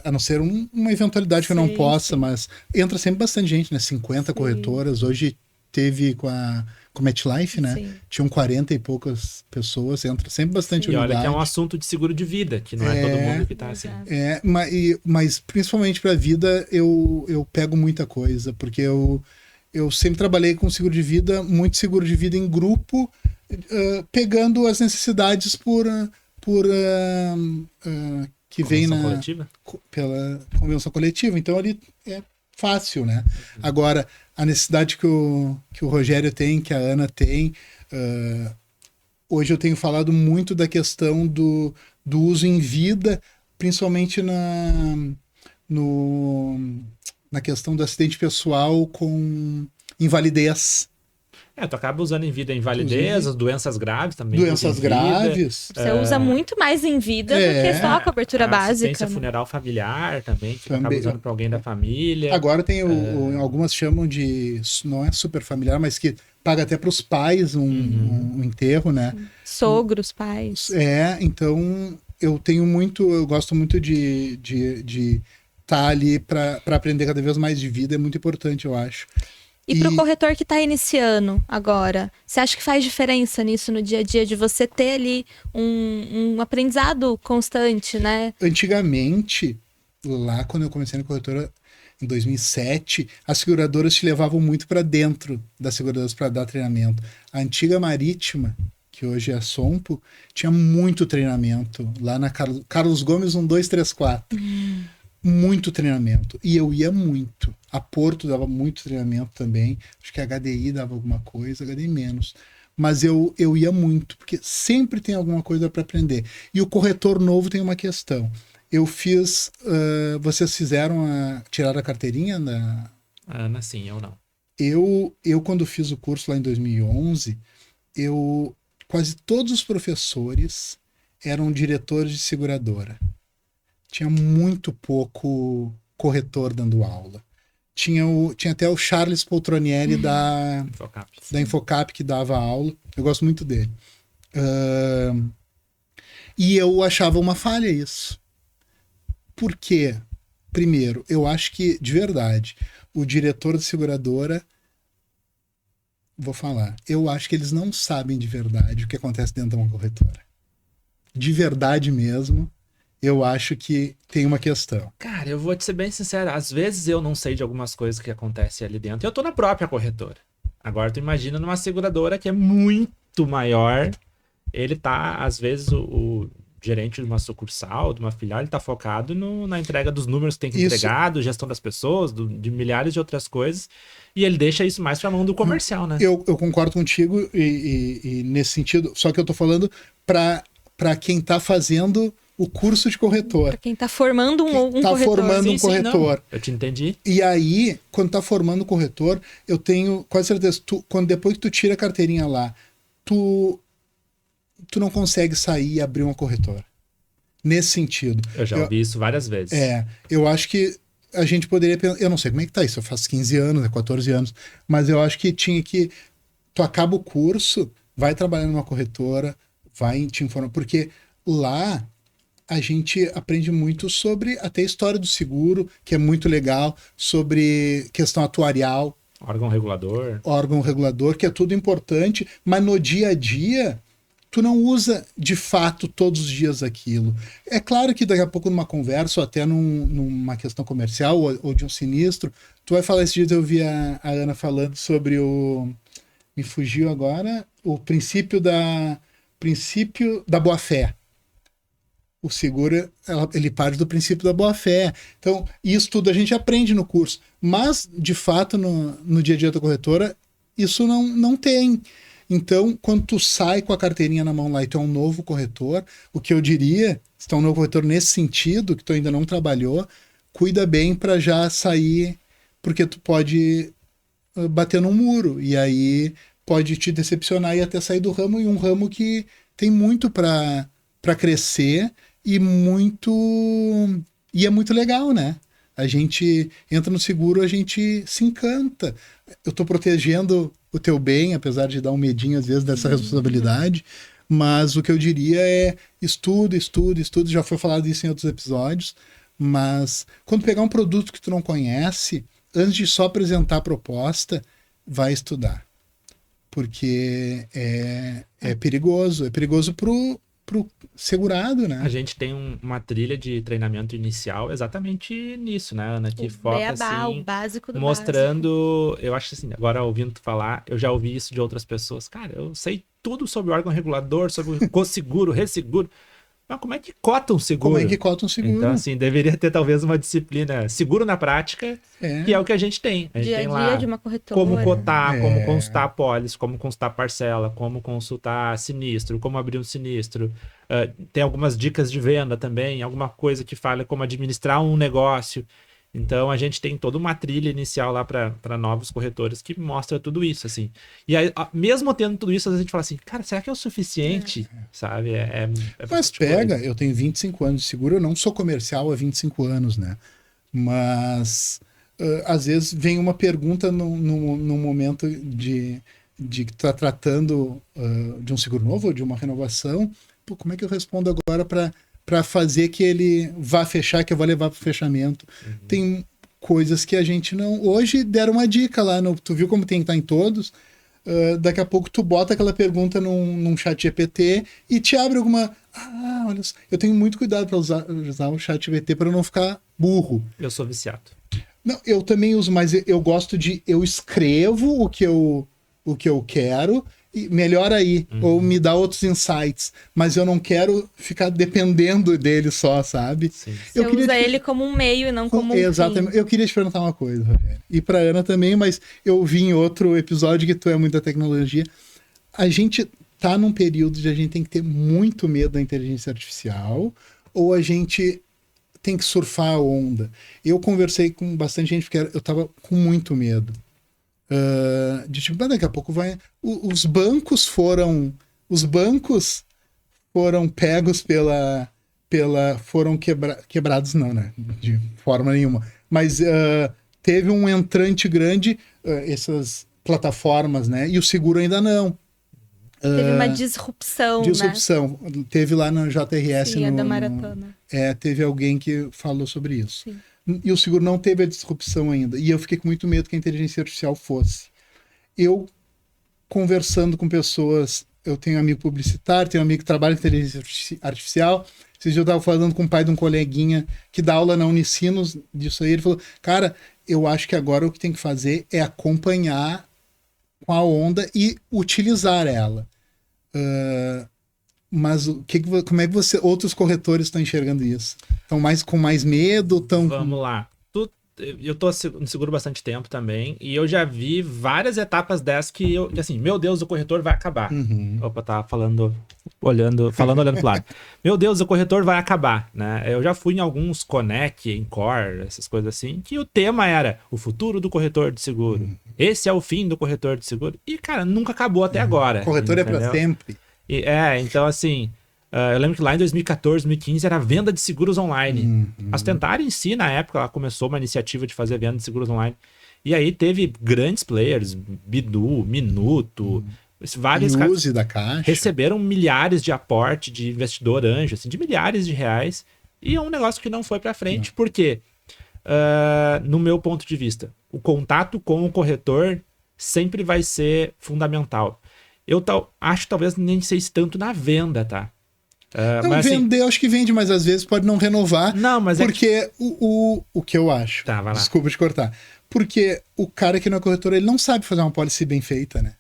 A não ser uma eventualidade que eu não possa, mas entra sempre bastante gente, né? 50 corretoras. Hoje teve com a MetLife, né? Sim. Tinham 40 e poucas pessoas, entra sempre bastante unidade. E olha que é um assunto de seguro de vida, que não é todo mundo que tá assim. Mas principalmente para a vida, eu pego muita coisa, porque eu sempre trabalhei com seguro de vida, muito seguro de vida em grupo, pegando as necessidades que vem pela convenção coletiva. Então ali é fácil, né? Agora, a necessidade que o Rogério tem, que a Ana tem, hoje eu tenho falado muito da questão do uso em vida, principalmente na questão do acidente pessoal com invalidez. Tu acaba usando em vida a invalidez, as doenças graves também. Doenças graves. Você usa muito mais em vida do que só a cobertura básica. Assistência funeral familiar também, que acaba usando para alguém da família. Agora tem algumas chamam de, não é super familiar, mas que paga até para os pais um enterro, né? Sogros, pais. Então eu gosto muito de estar ali para aprender cada vez mais de vida, é muito importante, eu acho. E para o corretor que está iniciando agora, você acha que faz diferença nisso no dia a dia, de você ter ali um aprendizado constante, né? Antigamente, lá quando eu comecei na corretora, em 2007, as seguradoras te levavam muito para dentro das seguradoras para dar treinamento. A antiga Marítima, que hoje é a Sompo, tinha muito treinamento. Lá na Carlos Gomes 1234. Muito treinamento. E eu ia muito. A Porto dava muito treinamento também. Acho que a HDI dava alguma coisa, HDI menos. Mas eu ia muito, porque sempre tem alguma coisa para aprender. E o corretor novo tem uma questão. Eu fiz... vocês fizeram tirar a carteirinha? Ana, sim, eu não. Eu, quando fiz o curso lá em 2011, quase todos os professores eram diretores de seguradora. Tinha muito pouco corretor dando aula. Tinha até o Charles Poltronieri da Infocap que dava aula. Eu gosto muito dele. E eu achava uma falha isso. Por quê? Primeiro, eu acho que, de verdade, o diretor de seguradora vou falar. Eu acho que eles não sabem de verdade o que acontece dentro de uma corretora. De verdade mesmo, eu acho que tem uma questão. Cara, eu vou te ser bem sincero, às vezes eu não sei de algumas coisas que acontecem ali dentro. Eu tô na própria corretora. Agora tu imagina numa seguradora que é muito maior. Ele tá, às vezes, o gerente de uma sucursal, de uma filial, ele tá focado na entrega dos números que tem que entregar, gestão das pessoas, de milhares de outras coisas. E ele deixa isso mais pra mão do comercial, né? Eu concordo contigo e nesse sentido, só que eu tô falando para quem tá fazendo o curso de corretor. Pra quem tá formando um Tá corretor. formando um corretor. Não. Eu te entendi. E aí, quando tá formando um corretor, eu tenho quase certeza, depois que tu tira a carteirinha lá, tu não consegue sair e abrir uma corretora. Nesse sentido. Eu já ouvi isso várias vezes. Eu acho que a gente poderia pensar, eu não sei como é que tá isso, eu faço 15 anos, 14 anos, mas eu acho que tinha que, tu acaba o curso, vai trabalhar numa corretora, vai te informar, porque lá a gente aprende muito sobre até a história do seguro, que é muito legal, sobre questão atuarial. Órgão regulador, que é tudo importante, mas no dia a dia, tu não usa de fato todos os dias aquilo. É claro que daqui a pouco numa conversa, ou até numa questão comercial, ou de um sinistro, tu vai falar, esses dias eu vi a Ana falando sobre me fugiu agora, o princípio da boa-fé. O seguro, ele parte do princípio da boa-fé. Então, isso tudo a gente aprende no curso. Mas, de fato, no dia a dia da corretora, isso não tem. Então, quando tu sai com a carteirinha na mão lá e tu é um novo corretor, o que eu diria, se tu é um novo corretor nesse sentido, que tu ainda não trabalhou, cuida bem para já sair, porque tu pode bater num muro. E aí pode te decepcionar e até sair do ramo, e um ramo que tem muito para crescer e é muito legal, né? A gente entra no seguro, a gente se encanta. Eu tô protegendo o teu bem, apesar de dar um medinho às vezes dessa responsabilidade, mas o que eu diria é estudo, já foi falado isso em outros episódios, mas quando pegar um produto que tu não conhece, antes de só apresentar a proposta, vai estudar. Porque é perigoso pro segurado, né? A gente tem uma trilha de treinamento inicial exatamente nisso, né, Ana? Que foca assim, o básico do mostrando, básico. eu acho assim, agora ouvindo tu falar, eu já ouvi isso de outras pessoas. Cara, eu sei tudo sobre o órgão regulador, sobre co-seguro, resseguro. Mas como é que cota um seguro? Como é que cota um seguro? Então, assim, deveria ter talvez uma disciplina seguro na prática, que é o que a gente tem. A gente dia tem a lá dia de uma corretora. como cotar, como consultar apólice, como consultar parcela, como consultar sinistro, como abrir um sinistro. Tem algumas dicas de venda também, alguma coisa que fala como administrar um negócio. Então, a gente tem toda uma trilha inicial lá para novos corretores que mostra tudo isso, assim. E aí, mesmo tendo tudo isso, às vezes a gente fala assim, cara, será que é o suficiente? Sabe? Mas pega, eu tenho 25 anos de seguro, eu não sou comercial há 25 anos, né? Mas, às vezes, vem uma pergunta num momento de que tu tá tratando de um seguro novo ou de uma renovação. Pô, como é que eu respondo agora para fazer que ele vá fechar, que eu vou levar para o fechamento? Tem coisas que a gente não... Hoje deram uma dica lá, tu viu como tem que estar em todos? Daqui a pouco tu bota aquela pergunta num chat GPT e te abre alguma... olha só. Eu tenho muito cuidado para usar o chat GPT para não ficar burro. Eu sou viciado. Não, eu também uso, mas eu gosto de... Eu escrevo o que eu quero... E melhor aí, ou me dá outros insights, mas eu não quero ficar dependendo dele só, sabe? Sim. Você usa ele como um meio e não como um exatamente. Fim. Eu queria te perguntar uma coisa, Rogério, e pra Ana também, mas eu vi em outro episódio que tu é muito da tecnologia. A gente tá num período de a gente tem que ter muito medo da inteligência artificial, ou a gente tem que surfar a onda? Eu conversei com bastante gente porque eu tava com muito medo. De tipo, daqui a pouco vai... Os bancos foram pegos foram quebrados não, né? De forma nenhuma. Mas teve um entrante grande, essas plataformas, né? E o seguro ainda não. Teve uma disrupção, né? Teve lá na JRS. Sim, da maratona. Teve alguém que falou sobre isso. Sim. E o seguro não teve a disrupção ainda. E eu fiquei com muito medo que a inteligência artificial fosse. Eu conversando com pessoas. Eu tenho um amigo publicitário, tenho um amigo que trabalha com inteligência artificial. Esse dia eu estava falando com o pai de um coleguinha que dá aula na Unicinos disso aí. Ele falou, cara, eu acho que agora o que tem que fazer é acompanhar com a onda e utilizar ela. Mas como é que outros corretores estão enxergando isso? Estão com mais medo? Vamos lá. Eu tô no seguro bastante tempo também, e eu já vi várias etapas dessas que assim, meu Deus, o corretor vai acabar. Opa, tá falando olhando pro lado. Meu Deus, o corretor vai acabar, né? Eu já fui em alguns Connect, Encore, essas coisas assim, que o tema era o futuro do corretor de seguro. Esse é o fim do corretor de seguro. E, cara, nunca acabou até agora. O corretor entendeu? É pra sempre. Então assim... eu lembro que lá em 2014, 2015 era a venda de seguros online. A Sustentar em si, na época, ela começou uma iniciativa de fazer venda de seguros online. E aí teve grandes players, Bidu, Minuto, vários caras da Caixa. Receberam milhares de aporte de investidor anjo, assim, de milhares de reais. E é um negócio que não foi para frente. Por quê? No meu ponto de vista, o contato com o corretor sempre vai ser fundamental. Eu acho que talvez nem sei se tanto na venda, tá? Mas, vender, assim, acho que vende, mas às vezes pode não renovar. Não, mas porque o que eu acho. Tá, vai lá. Desculpa te cortar. Porque o cara que não é corretor, ele não sabe fazer uma policy bem feita, né?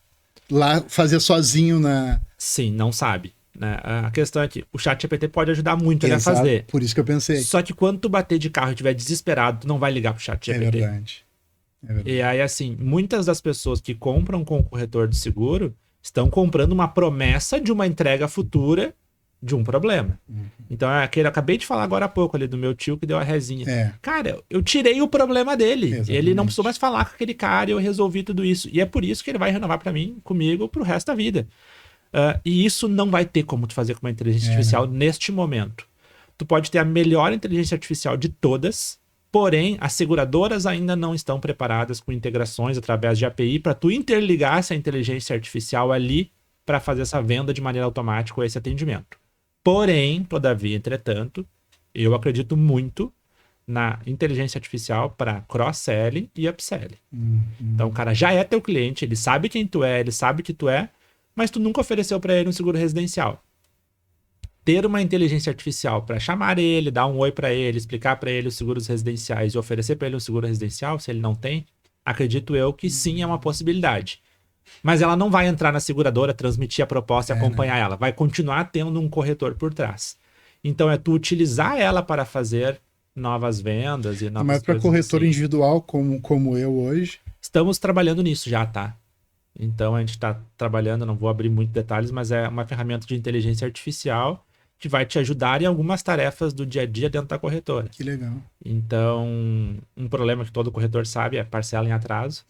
Lá, fazer sozinho na... Sim, não sabe. Né? A questão é que o ChatGPT pode ajudar muito ele a fazer. Por isso que eu pensei. Só que quando tu bater de carro e estiver desesperado, tu não vai ligar pro ChatGPT. É verdade. E aí, assim, muitas das pessoas que compram com o corretor de seguro estão comprando uma promessa de uma entrega futura de um problema. Então, é aquele, eu acabei de falar agora há pouco ali do meu tio que deu a resinha. Cara, eu tirei o problema dele. Exatamente. Ele não precisou mais falar com aquele cara e eu resolvi tudo isso. E é por isso que ele vai renovar para mim, comigo, pro resto da vida. E isso não vai ter como tu fazer com uma inteligência artificial neste momento. Tu pode ter a melhor inteligência artificial de todas, porém, as seguradoras ainda não estão preparadas com integrações através de API para tu interligar essa inteligência artificial ali para fazer essa venda de maneira automática ou esse atendimento. Porém, todavia, entretanto, eu acredito muito na inteligência artificial para cross-selling e upselling. Então, o cara já é teu cliente, ele sabe quem tu é, ele sabe que tu é, mas tu nunca ofereceu para ele um seguro residencial. Ter uma inteligência artificial para chamar ele, dar um oi para ele, explicar para ele os seguros residenciais e oferecer para ele um seguro residencial, se ele não tem, acredito eu que sim, é uma possibilidade. Mas ela não vai entrar na seguradora, transmitir a proposta e acompanhar ela. Vai continuar tendo um corretor por trás. Então é tu utilizar ela para fazer novas vendas e novas Mas para corretor assim, individual como eu hoje? Estamos trabalhando nisso já, tá? Então a gente está trabalhando, não vou abrir muitos detalhes, mas é uma ferramenta de inteligência artificial que vai te ajudar em algumas tarefas do dia a dia dentro da corretora. Que legal. Então, um problema que todo corretor sabe é parcela em atraso.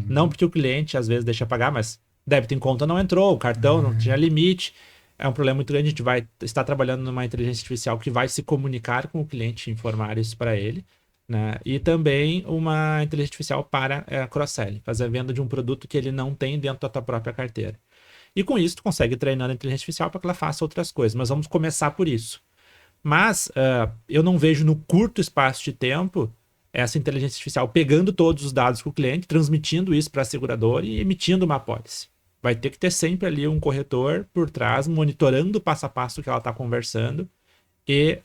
Não porque o cliente às vezes deixa pagar, mas débito em conta não entrou, o cartão não tinha limite. É um problema muito grande. A gente vai estar trabalhando numa inteligência artificial que vai se comunicar com o cliente e informar isso para ele. Né? E também uma inteligência artificial para cross-selling, fazer a venda de um produto que ele não tem dentro da tua própria carteira. E com isso, tu consegue treinar a inteligência artificial para que ela faça outras coisas. Mas vamos começar por isso. Mas eu não vejo no curto espaço de tempo essa inteligência artificial pegando todos os dados com o cliente, transmitindo isso para a seguradora e emitindo uma apólice. Vai ter que ter sempre ali um corretor por trás, monitorando o passo a passo que ela está conversando e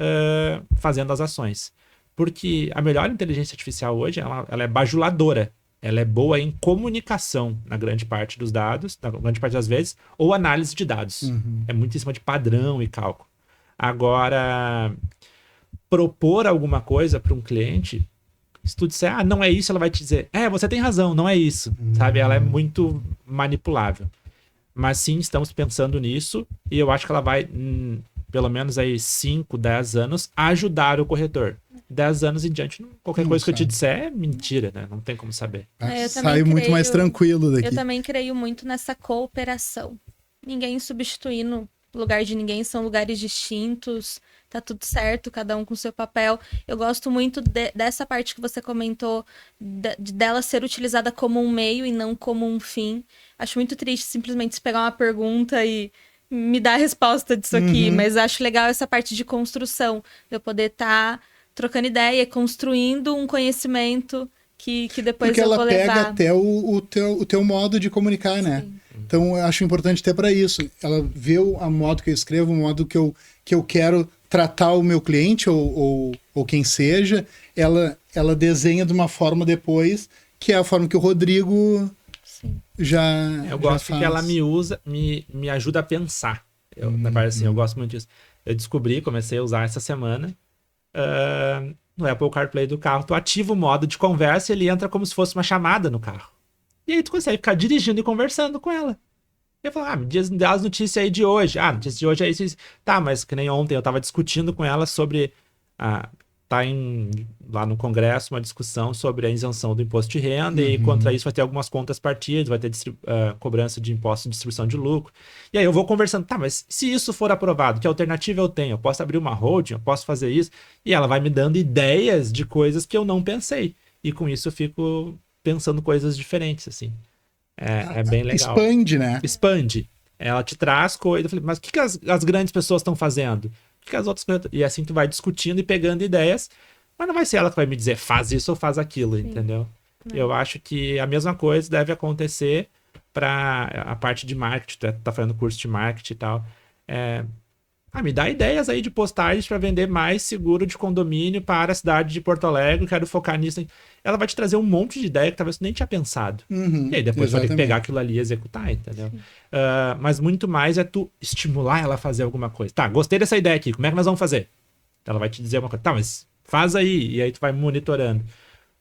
fazendo as ações. Porque a melhor inteligência artificial hoje, ela é bajuladora. Ela é boa em comunicação na grande parte dos dados, na grande parte das vezes, ou análise de dados. É muito em cima de padrão e cálculo. Agora, propor alguma coisa para um cliente, se tu disser, não é isso, ela vai te dizer, você tem razão, não é isso. Sabe? Ela é muito manipulável. Mas sim, estamos pensando nisso e eu acho que ela vai, pelo menos aí 5, 10 anos, ajudar o corretor. 10 anos em diante, qualquer coisa que eu te disser é mentira, né? Não tem como saber. Sai muito mais tranquilo daqui. Eu também creio muito nessa cooperação. Ninguém substituindo o lugar de ninguém, são lugares distintos, tá tudo certo, cada um com seu papel. Eu gosto muito dessa parte que você comentou, dela ser utilizada como um meio e não como um fim. Acho muito triste simplesmente se pegar uma pergunta e me dar a resposta disso aqui, mas acho legal essa parte de construção, de eu poder estar trocando ideia, construindo um conhecimento que depois porque eu vou levar. Porque ela pega até o teu modo de comunicar, né? Então, eu acho importante até para isso. Ela vê o modo que eu escrevo, o modo que eu quero tratar o meu cliente ou quem seja, ela desenha de uma forma depois, que é a forma que o Rodrigo já Eu gosto faz. que ela me ajuda a pensar. Na verdade, assim, eu gosto muito disso. Eu comecei a usar essa semana, no Apple CarPlay do carro, tu ativa o modo de conversa e ele entra como se fosse uma chamada no carro. E aí tu consegue ficar dirigindo e conversando com ela. E eu falo, me diz as notícias aí de hoje. Notícia de hoje é isso. Tá, mas que nem ontem eu tava discutindo com ela sobre... lá no Congresso uma discussão sobre a isenção do imposto de renda e contra isso vai ter algumas contas partidas, vai ter cobrança de imposto de distribuição de lucro. E aí eu vou conversando, tá, mas se isso for aprovado, que alternativa eu tenho? Eu posso abrir uma holding, eu posso fazer isso? E ela vai me dando ideias de coisas que eu não pensei. E com isso eu fico pensando coisas diferentes, assim. É bem legal. Expande, né? Expande. Ela te traz coisas. Eu falei, mas o que as grandes pessoas estão fazendo? Que as outras coisas... E assim tu vai discutindo e pegando ideias, mas não vai ser ela que vai me dizer faz isso ou faz aquilo, Sim. entendeu? Eu acho que a mesma coisa deve acontecer para a parte de marketing, tu tá fazendo curso de marketing e tal. Me dá ideias aí de postagens para vender mais seguro de condomínio para a cidade de Porto Alegre, quero focar nisso. Ela vai te trazer um monte de ideia que talvez tu nem tinha pensado. E aí depois tu vai ter que pegar aquilo ali e executar, entendeu? Mas muito mais é tu estimular ela a fazer alguma coisa. Tá, gostei dessa ideia aqui, como é que nós vamos fazer? Ela vai te dizer uma coisa, tá, mas faz aí, e aí tu vai monitorando.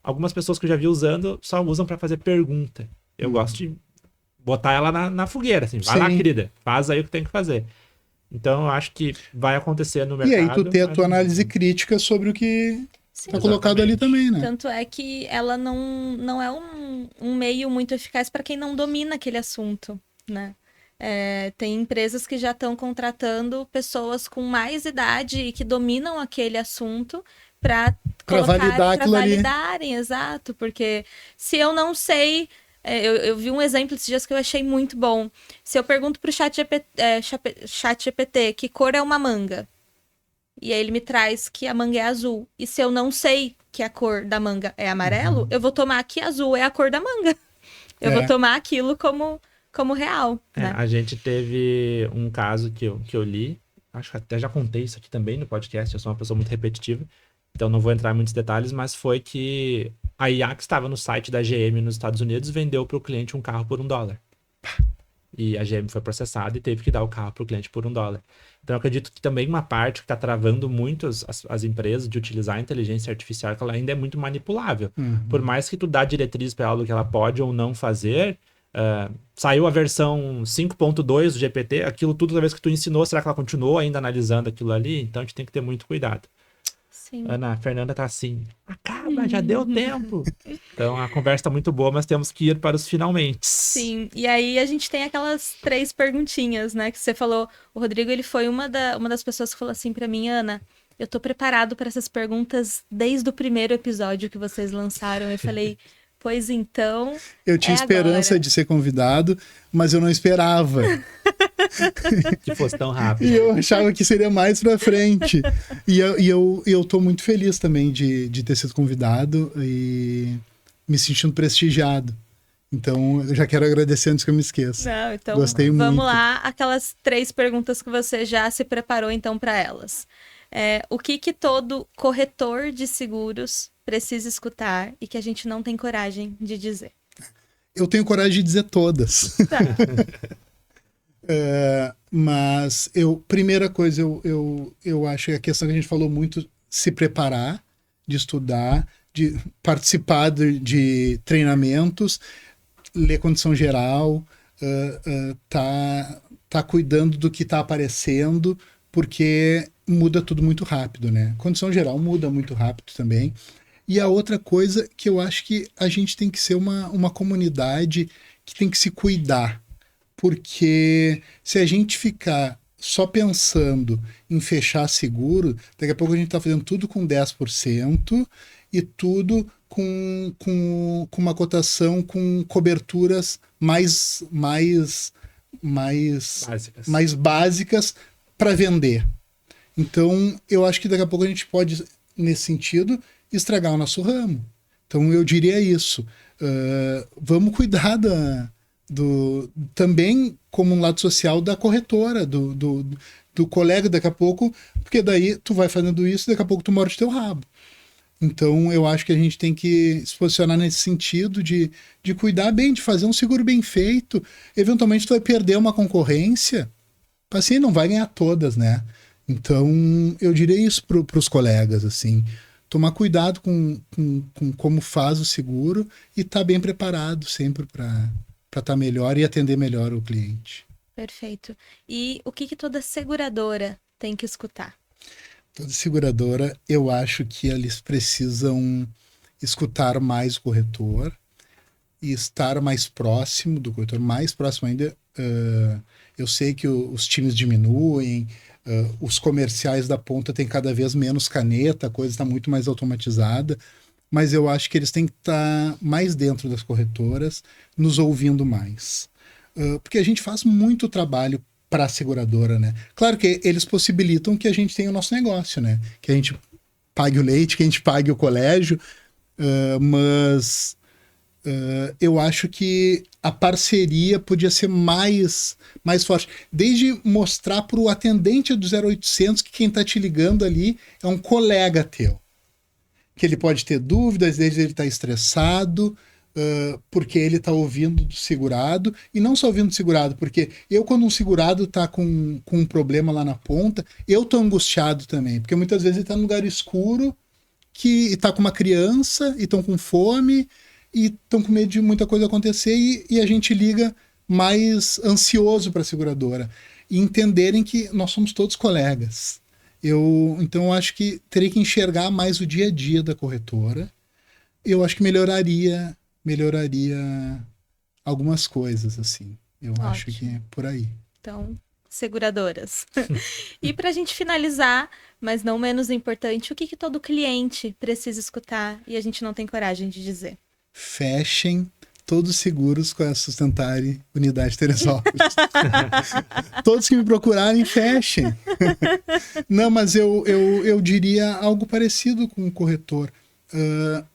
Algumas pessoas que eu já vi usando só usam para fazer pergunta. Eu gosto de botar ela na fogueira, assim, vai lá, querida, faz aí o que tem que fazer. Então, eu acho que vai acontecer no mercado. E aí tu ter a tua análise crítica sobre o que está colocado ali também, né? Tanto é que ela não é um meio muito eficaz para quem não domina aquele assunto, né? Tem empresas que já estão contratando pessoas com mais idade e que dominam aquele assunto para validar aquilo ali. validarem, exato. Porque se eu não sei... Eu vi um exemplo esses dias que eu achei muito bom. Se eu pergunto pro chat GPT que cor é uma manga, e aí ele me traz que a manga é azul, e se eu não sei que a cor da manga é amarelo, eu vou tomar que azul é a cor da manga. Eu vou tomar aquilo como real. Né? A gente teve um caso que eu li, acho que até já contei isso aqui também no podcast, eu sou uma pessoa muito repetitiva, então não vou entrar em muitos detalhes, mas foi que a IA que estava no site da GM nos Estados Unidos vendeu para o cliente um carro por $1. E a GM foi processada e teve que dar o carro para o cliente por $1. Então eu acredito que também uma parte que está travando muito as empresas de utilizar a inteligência artificial é que ela ainda é muito manipulável. Por mais que tu dá diretrizes para ela do que ela pode ou não fazer, saiu a versão 5.2 do GPT, aquilo tudo, toda vez que tu ensinou, será que ela continuou ainda analisando aquilo ali? Então a gente tem que ter muito cuidado. Sim. Ana, a Fernanda tá assim, acaba, já deu tempo. Então a conversa tá muito boa, mas temos que ir para os finalmente. Sim, e aí a gente tem aquelas 3 perguntinhas, né, que você falou. O Rodrigo, ele foi uma das pessoas que falou assim pra mim, Ana, eu tô preparado para essas perguntas desde o primeiro episódio que vocês lançaram. Eu falei, pois então, eu tinha esperança agora. de ser convidado, mas eu não esperava. Que fosse tão rápido. E eu achava que seria mais pra frente. E eu tô muito feliz também de ter sido convidado e me sentindo prestigiado. Então, eu já quero agradecer antes que eu me esqueça. Não, então Gostei vamos muito. lá, aquelas 3 perguntas que você já se preparou então para elas. O que todo corretor de seguros precisa escutar e que a gente não tem coragem de dizer? Eu tenho coragem de dizer todas. Tá. Mas primeira coisa, eu acho que a questão que a gente falou muito, se preparar, de estudar, de participar de treinamentos, ler condição geral, tá cuidando do que está aparecendo, porque muda tudo muito rápido, né? Condição geral muda muito rápido também. E a outra coisa que eu acho que a gente tem que ser uma comunidade que tem que se cuidar. Porque se a gente ficar só pensando em fechar seguro, daqui a pouco a gente está fazendo tudo com 10% e tudo com uma cotação com coberturas mais básicas para vender. Então, eu acho que daqui a pouco a gente pode, nesse sentido, estragar o nosso ramo. Então, eu diria isso. Vamos cuidar também como um lado social da corretora, do colega daqui a pouco, porque daí tu vai fazendo isso e daqui a pouco tu morde teu rabo. Então eu acho que a gente tem que se posicionar nesse sentido de cuidar bem, de fazer um seguro bem feito. Eventualmente tu vai perder uma concorrência, assim, não vai ganhar todas, né? Então eu diria isso para os colegas, assim, tomar cuidado com como faz o seguro e estar bem preparado sempre para estar melhor e atender melhor o cliente. Perfeito. E o que toda seguradora tem que escutar? Toda seguradora, eu acho que eles precisam escutar mais o corretor e estar mais próximo do corretor, mais próximo ainda. Eu sei que os times diminuem, os comerciais da ponta têm cada vez menos caneta, a coisa está muito mais automatizada, mas eu acho que eles têm que estar mais dentro das corretoras, nos ouvindo mais. Porque a gente faz muito trabalho para a seguradora, né? Claro que eles possibilitam que a gente tenha o nosso negócio, né? Que a gente pague o leite, que a gente pague o colégio, mas eu acho que a parceria podia ser mais forte. Desde mostrar para o atendente do 0800 que quem está te ligando ali é um colega teu. Que ele pode ter dúvidas, desde ele está estressado, porque ele está ouvindo do segurado, e não só ouvindo do segurado, porque quando um segurado está com um problema lá na ponta, eu estou angustiado também, porque muitas vezes ele está num lugar escuro, que está com uma criança, e estão com fome, e estão com medo de muita coisa acontecer, e a gente liga mais ansioso para a seguradora, e entenderem que nós somos todos colegas. Então eu acho que teria que enxergar mais o dia a dia da corretora, eu acho que melhoraria algumas coisas, assim. Eu Ótimo. acho que é por aí. Então, seguradoras. E para a gente finalizar, mas não menos importante, o que todo cliente precisa escutar e a gente não tem coragem de dizer? Fechem todos os seguros com a Sustentare Unidade Teresópolis. Todos que me procurarem, fechem. Não, mas eu diria algo parecido com o corretor.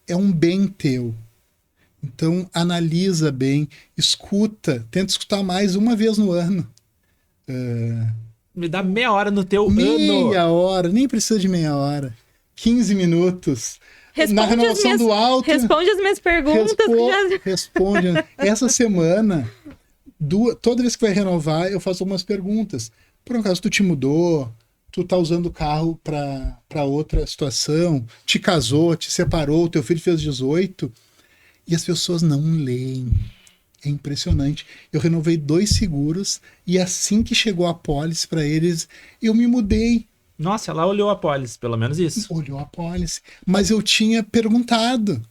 É um bem teu. Então, analisa bem, escuta, tenta escutar mais uma vez no ano. Me dá meia hora no teu ano. Meia hora, nem precisa de meia hora. 15 minutos. Na renovação do auto. Responde as minhas perguntas. Responde. Essa semana, toda vez que vai renovar, eu faço algumas perguntas. Por um acaso, tu te mudou? Tu tá usando o carro para outra situação? Te casou? Te separou? Teu filho fez 18? E as pessoas não leem. É impressionante. Eu renovei 2 seguros e assim que chegou a apólice para eles, eu me mudei. Nossa, ela olhou a apólice, pelo menos isso. Olhou a apólice. Mas eu tinha perguntado.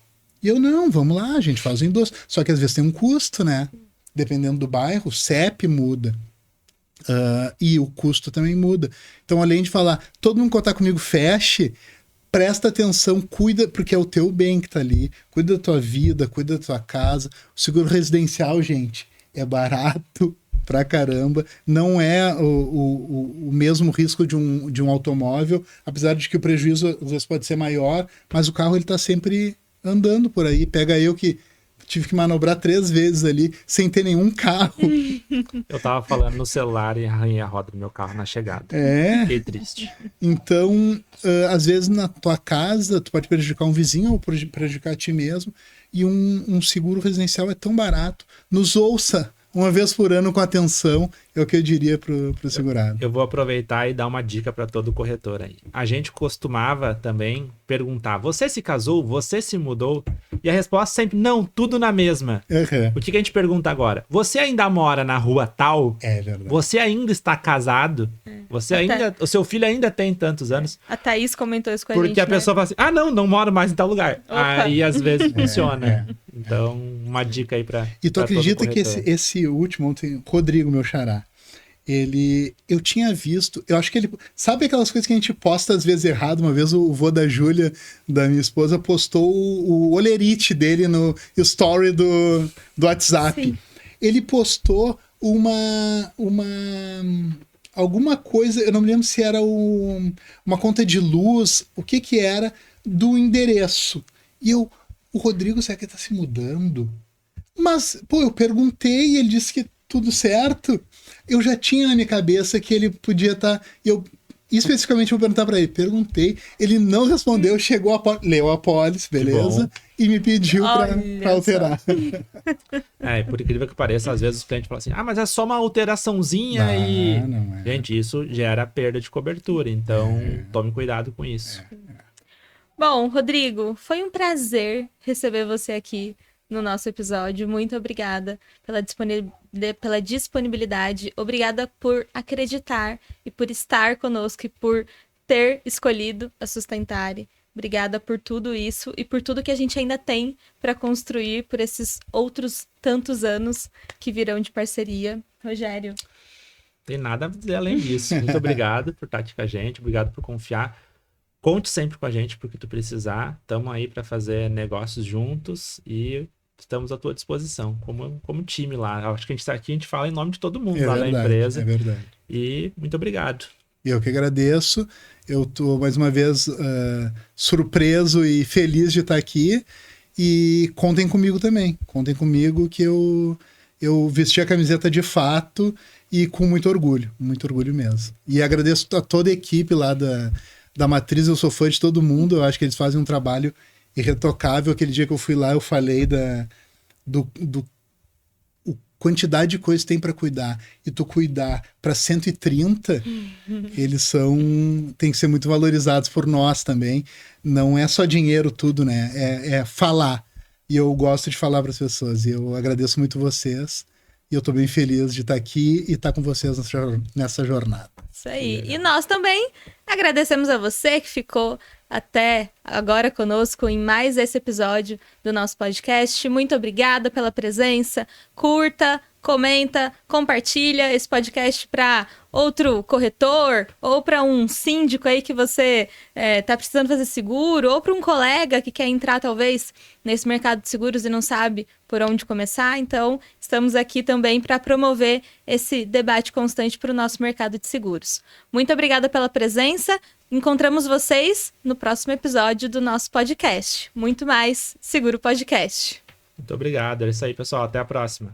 E eu, não, vamos lá, a gente faz o endosso. Só que às vezes tem um custo, né? Dependendo do bairro, o CEP muda. E o custo também muda. Então, além de falar, todo mundo que tá comigo, feche, presta atenção, cuida, porque é o teu bem que tá ali. Cuida da tua vida, cuida da tua casa. O seguro residencial, gente, é barato pra caramba. Não é o mesmo risco de um automóvel, apesar de que o prejuízo às vezes pode ser maior, mas o carro ele tá sempre andando por aí. Pega eu que tive que manobrar 3 vezes ali, sem ter nenhum carro. Eu tava falando no celular e arranhei a roda do meu carro na chegada. Fiquei triste. Então, às vezes na tua casa, tu pode prejudicar um vizinho ou prejudicar a ti mesmo. E um seguro residencial é tão barato. Nos ouça uma vez por ano com atenção, é o que eu diria pro segurado. Eu vou aproveitar e dar uma dica para todo corretor aí. A gente costumava também perguntar, você se casou? Você se mudou? E a resposta sempre, não, tudo na mesma. Uhum. O que a gente pergunta agora? Você ainda mora na rua tal? É verdade. Você ainda está casado? O seu filho ainda tem tantos anos? A Thaís comentou isso com a gente, Porque a pessoa fala assim, não moro mais em tal lugar. Opa. Aí às vezes funciona. Então, uma dica aí pra E tu acredita que esse último, ontem, Rodrigo, meu xará, eu tinha visto, eu acho que ele, sabe aquelas coisas que a gente posta às vezes errado? Uma vez o vô da Júlia, da minha esposa, postou o olerite dele no story do WhatsApp. Sim. Ele postou alguma coisa, eu não me lembro se era uma conta de luz, o que era, do endereço. E o Rodrigo, será que ele tá se mudando? Mas, pô, eu perguntei e ele disse que tudo certo. Eu já tinha na minha cabeça que ele podia estar... Eu especificamente vou perguntar pra ele. Perguntei, ele não respondeu, chegou leu a apólice, beleza? E me pediu pra alterar. Por incrível que pareça, às vezes os clientes falam assim, mas é só uma alteraçãozinha Não é. Gente, isso gera perda de cobertura, então tome cuidado com isso. Bom, Rodrigo, foi um prazer receber você aqui no nosso episódio. Muito obrigada pela disponibilidade. Obrigada por acreditar e por estar conosco e por ter escolhido a Sustentare. Obrigada por tudo isso e por tudo que a gente ainda tem para construir por esses outros tantos anos que virão de parceria. Rogério. Tem nada a dizer além disso. Muito obrigado por estar aqui com a gente, obrigado por confiar. Conte sempre com a gente porque tu precisar. Estamos aí para fazer negócios juntos e estamos à tua disposição, como time lá. Acho que a gente está aqui, a gente fala em nome de todo mundo lá da empresa. É verdade. E muito obrigado. Eu que agradeço. Eu estou, mais uma vez, surpreso e feliz de estar aqui. E contem comigo também. Contem comigo que eu vesti a camiseta de fato e com muito orgulho mesmo. E agradeço a toda a equipe lá da Matriz. Eu sou fã de todo mundo. Eu acho que eles fazem um trabalho irretocável. Aquele dia que eu fui lá, eu falei do quantidade de coisas que tem para cuidar. E tu cuidar para 130, eles têm que ser muito valorizados por nós também. Não é só dinheiro tudo, né? É falar. E eu gosto de falar para as pessoas. E eu agradeço muito vocês. E eu estou bem feliz de estar aqui e estar com vocês nessa jornada. Isso aí. E nós também agradecemos a você que ficou até agora conosco em mais esse episódio do nosso podcast. Muito obrigada pela presença. Curta, comenta, compartilha esse podcast para outro corretor ou para um síndico aí que você está precisando fazer seguro ou para um colega que quer entrar talvez nesse mercado de seguros e não sabe por onde começar. Então, estamos aqui também para promover esse debate constante para o nosso mercado de seguros. Muito obrigada pela presença. Encontramos vocês no próximo episódio do nosso podcast. Muito mais Seguro Podcast. Muito obrigado. É isso aí, pessoal. Até a próxima.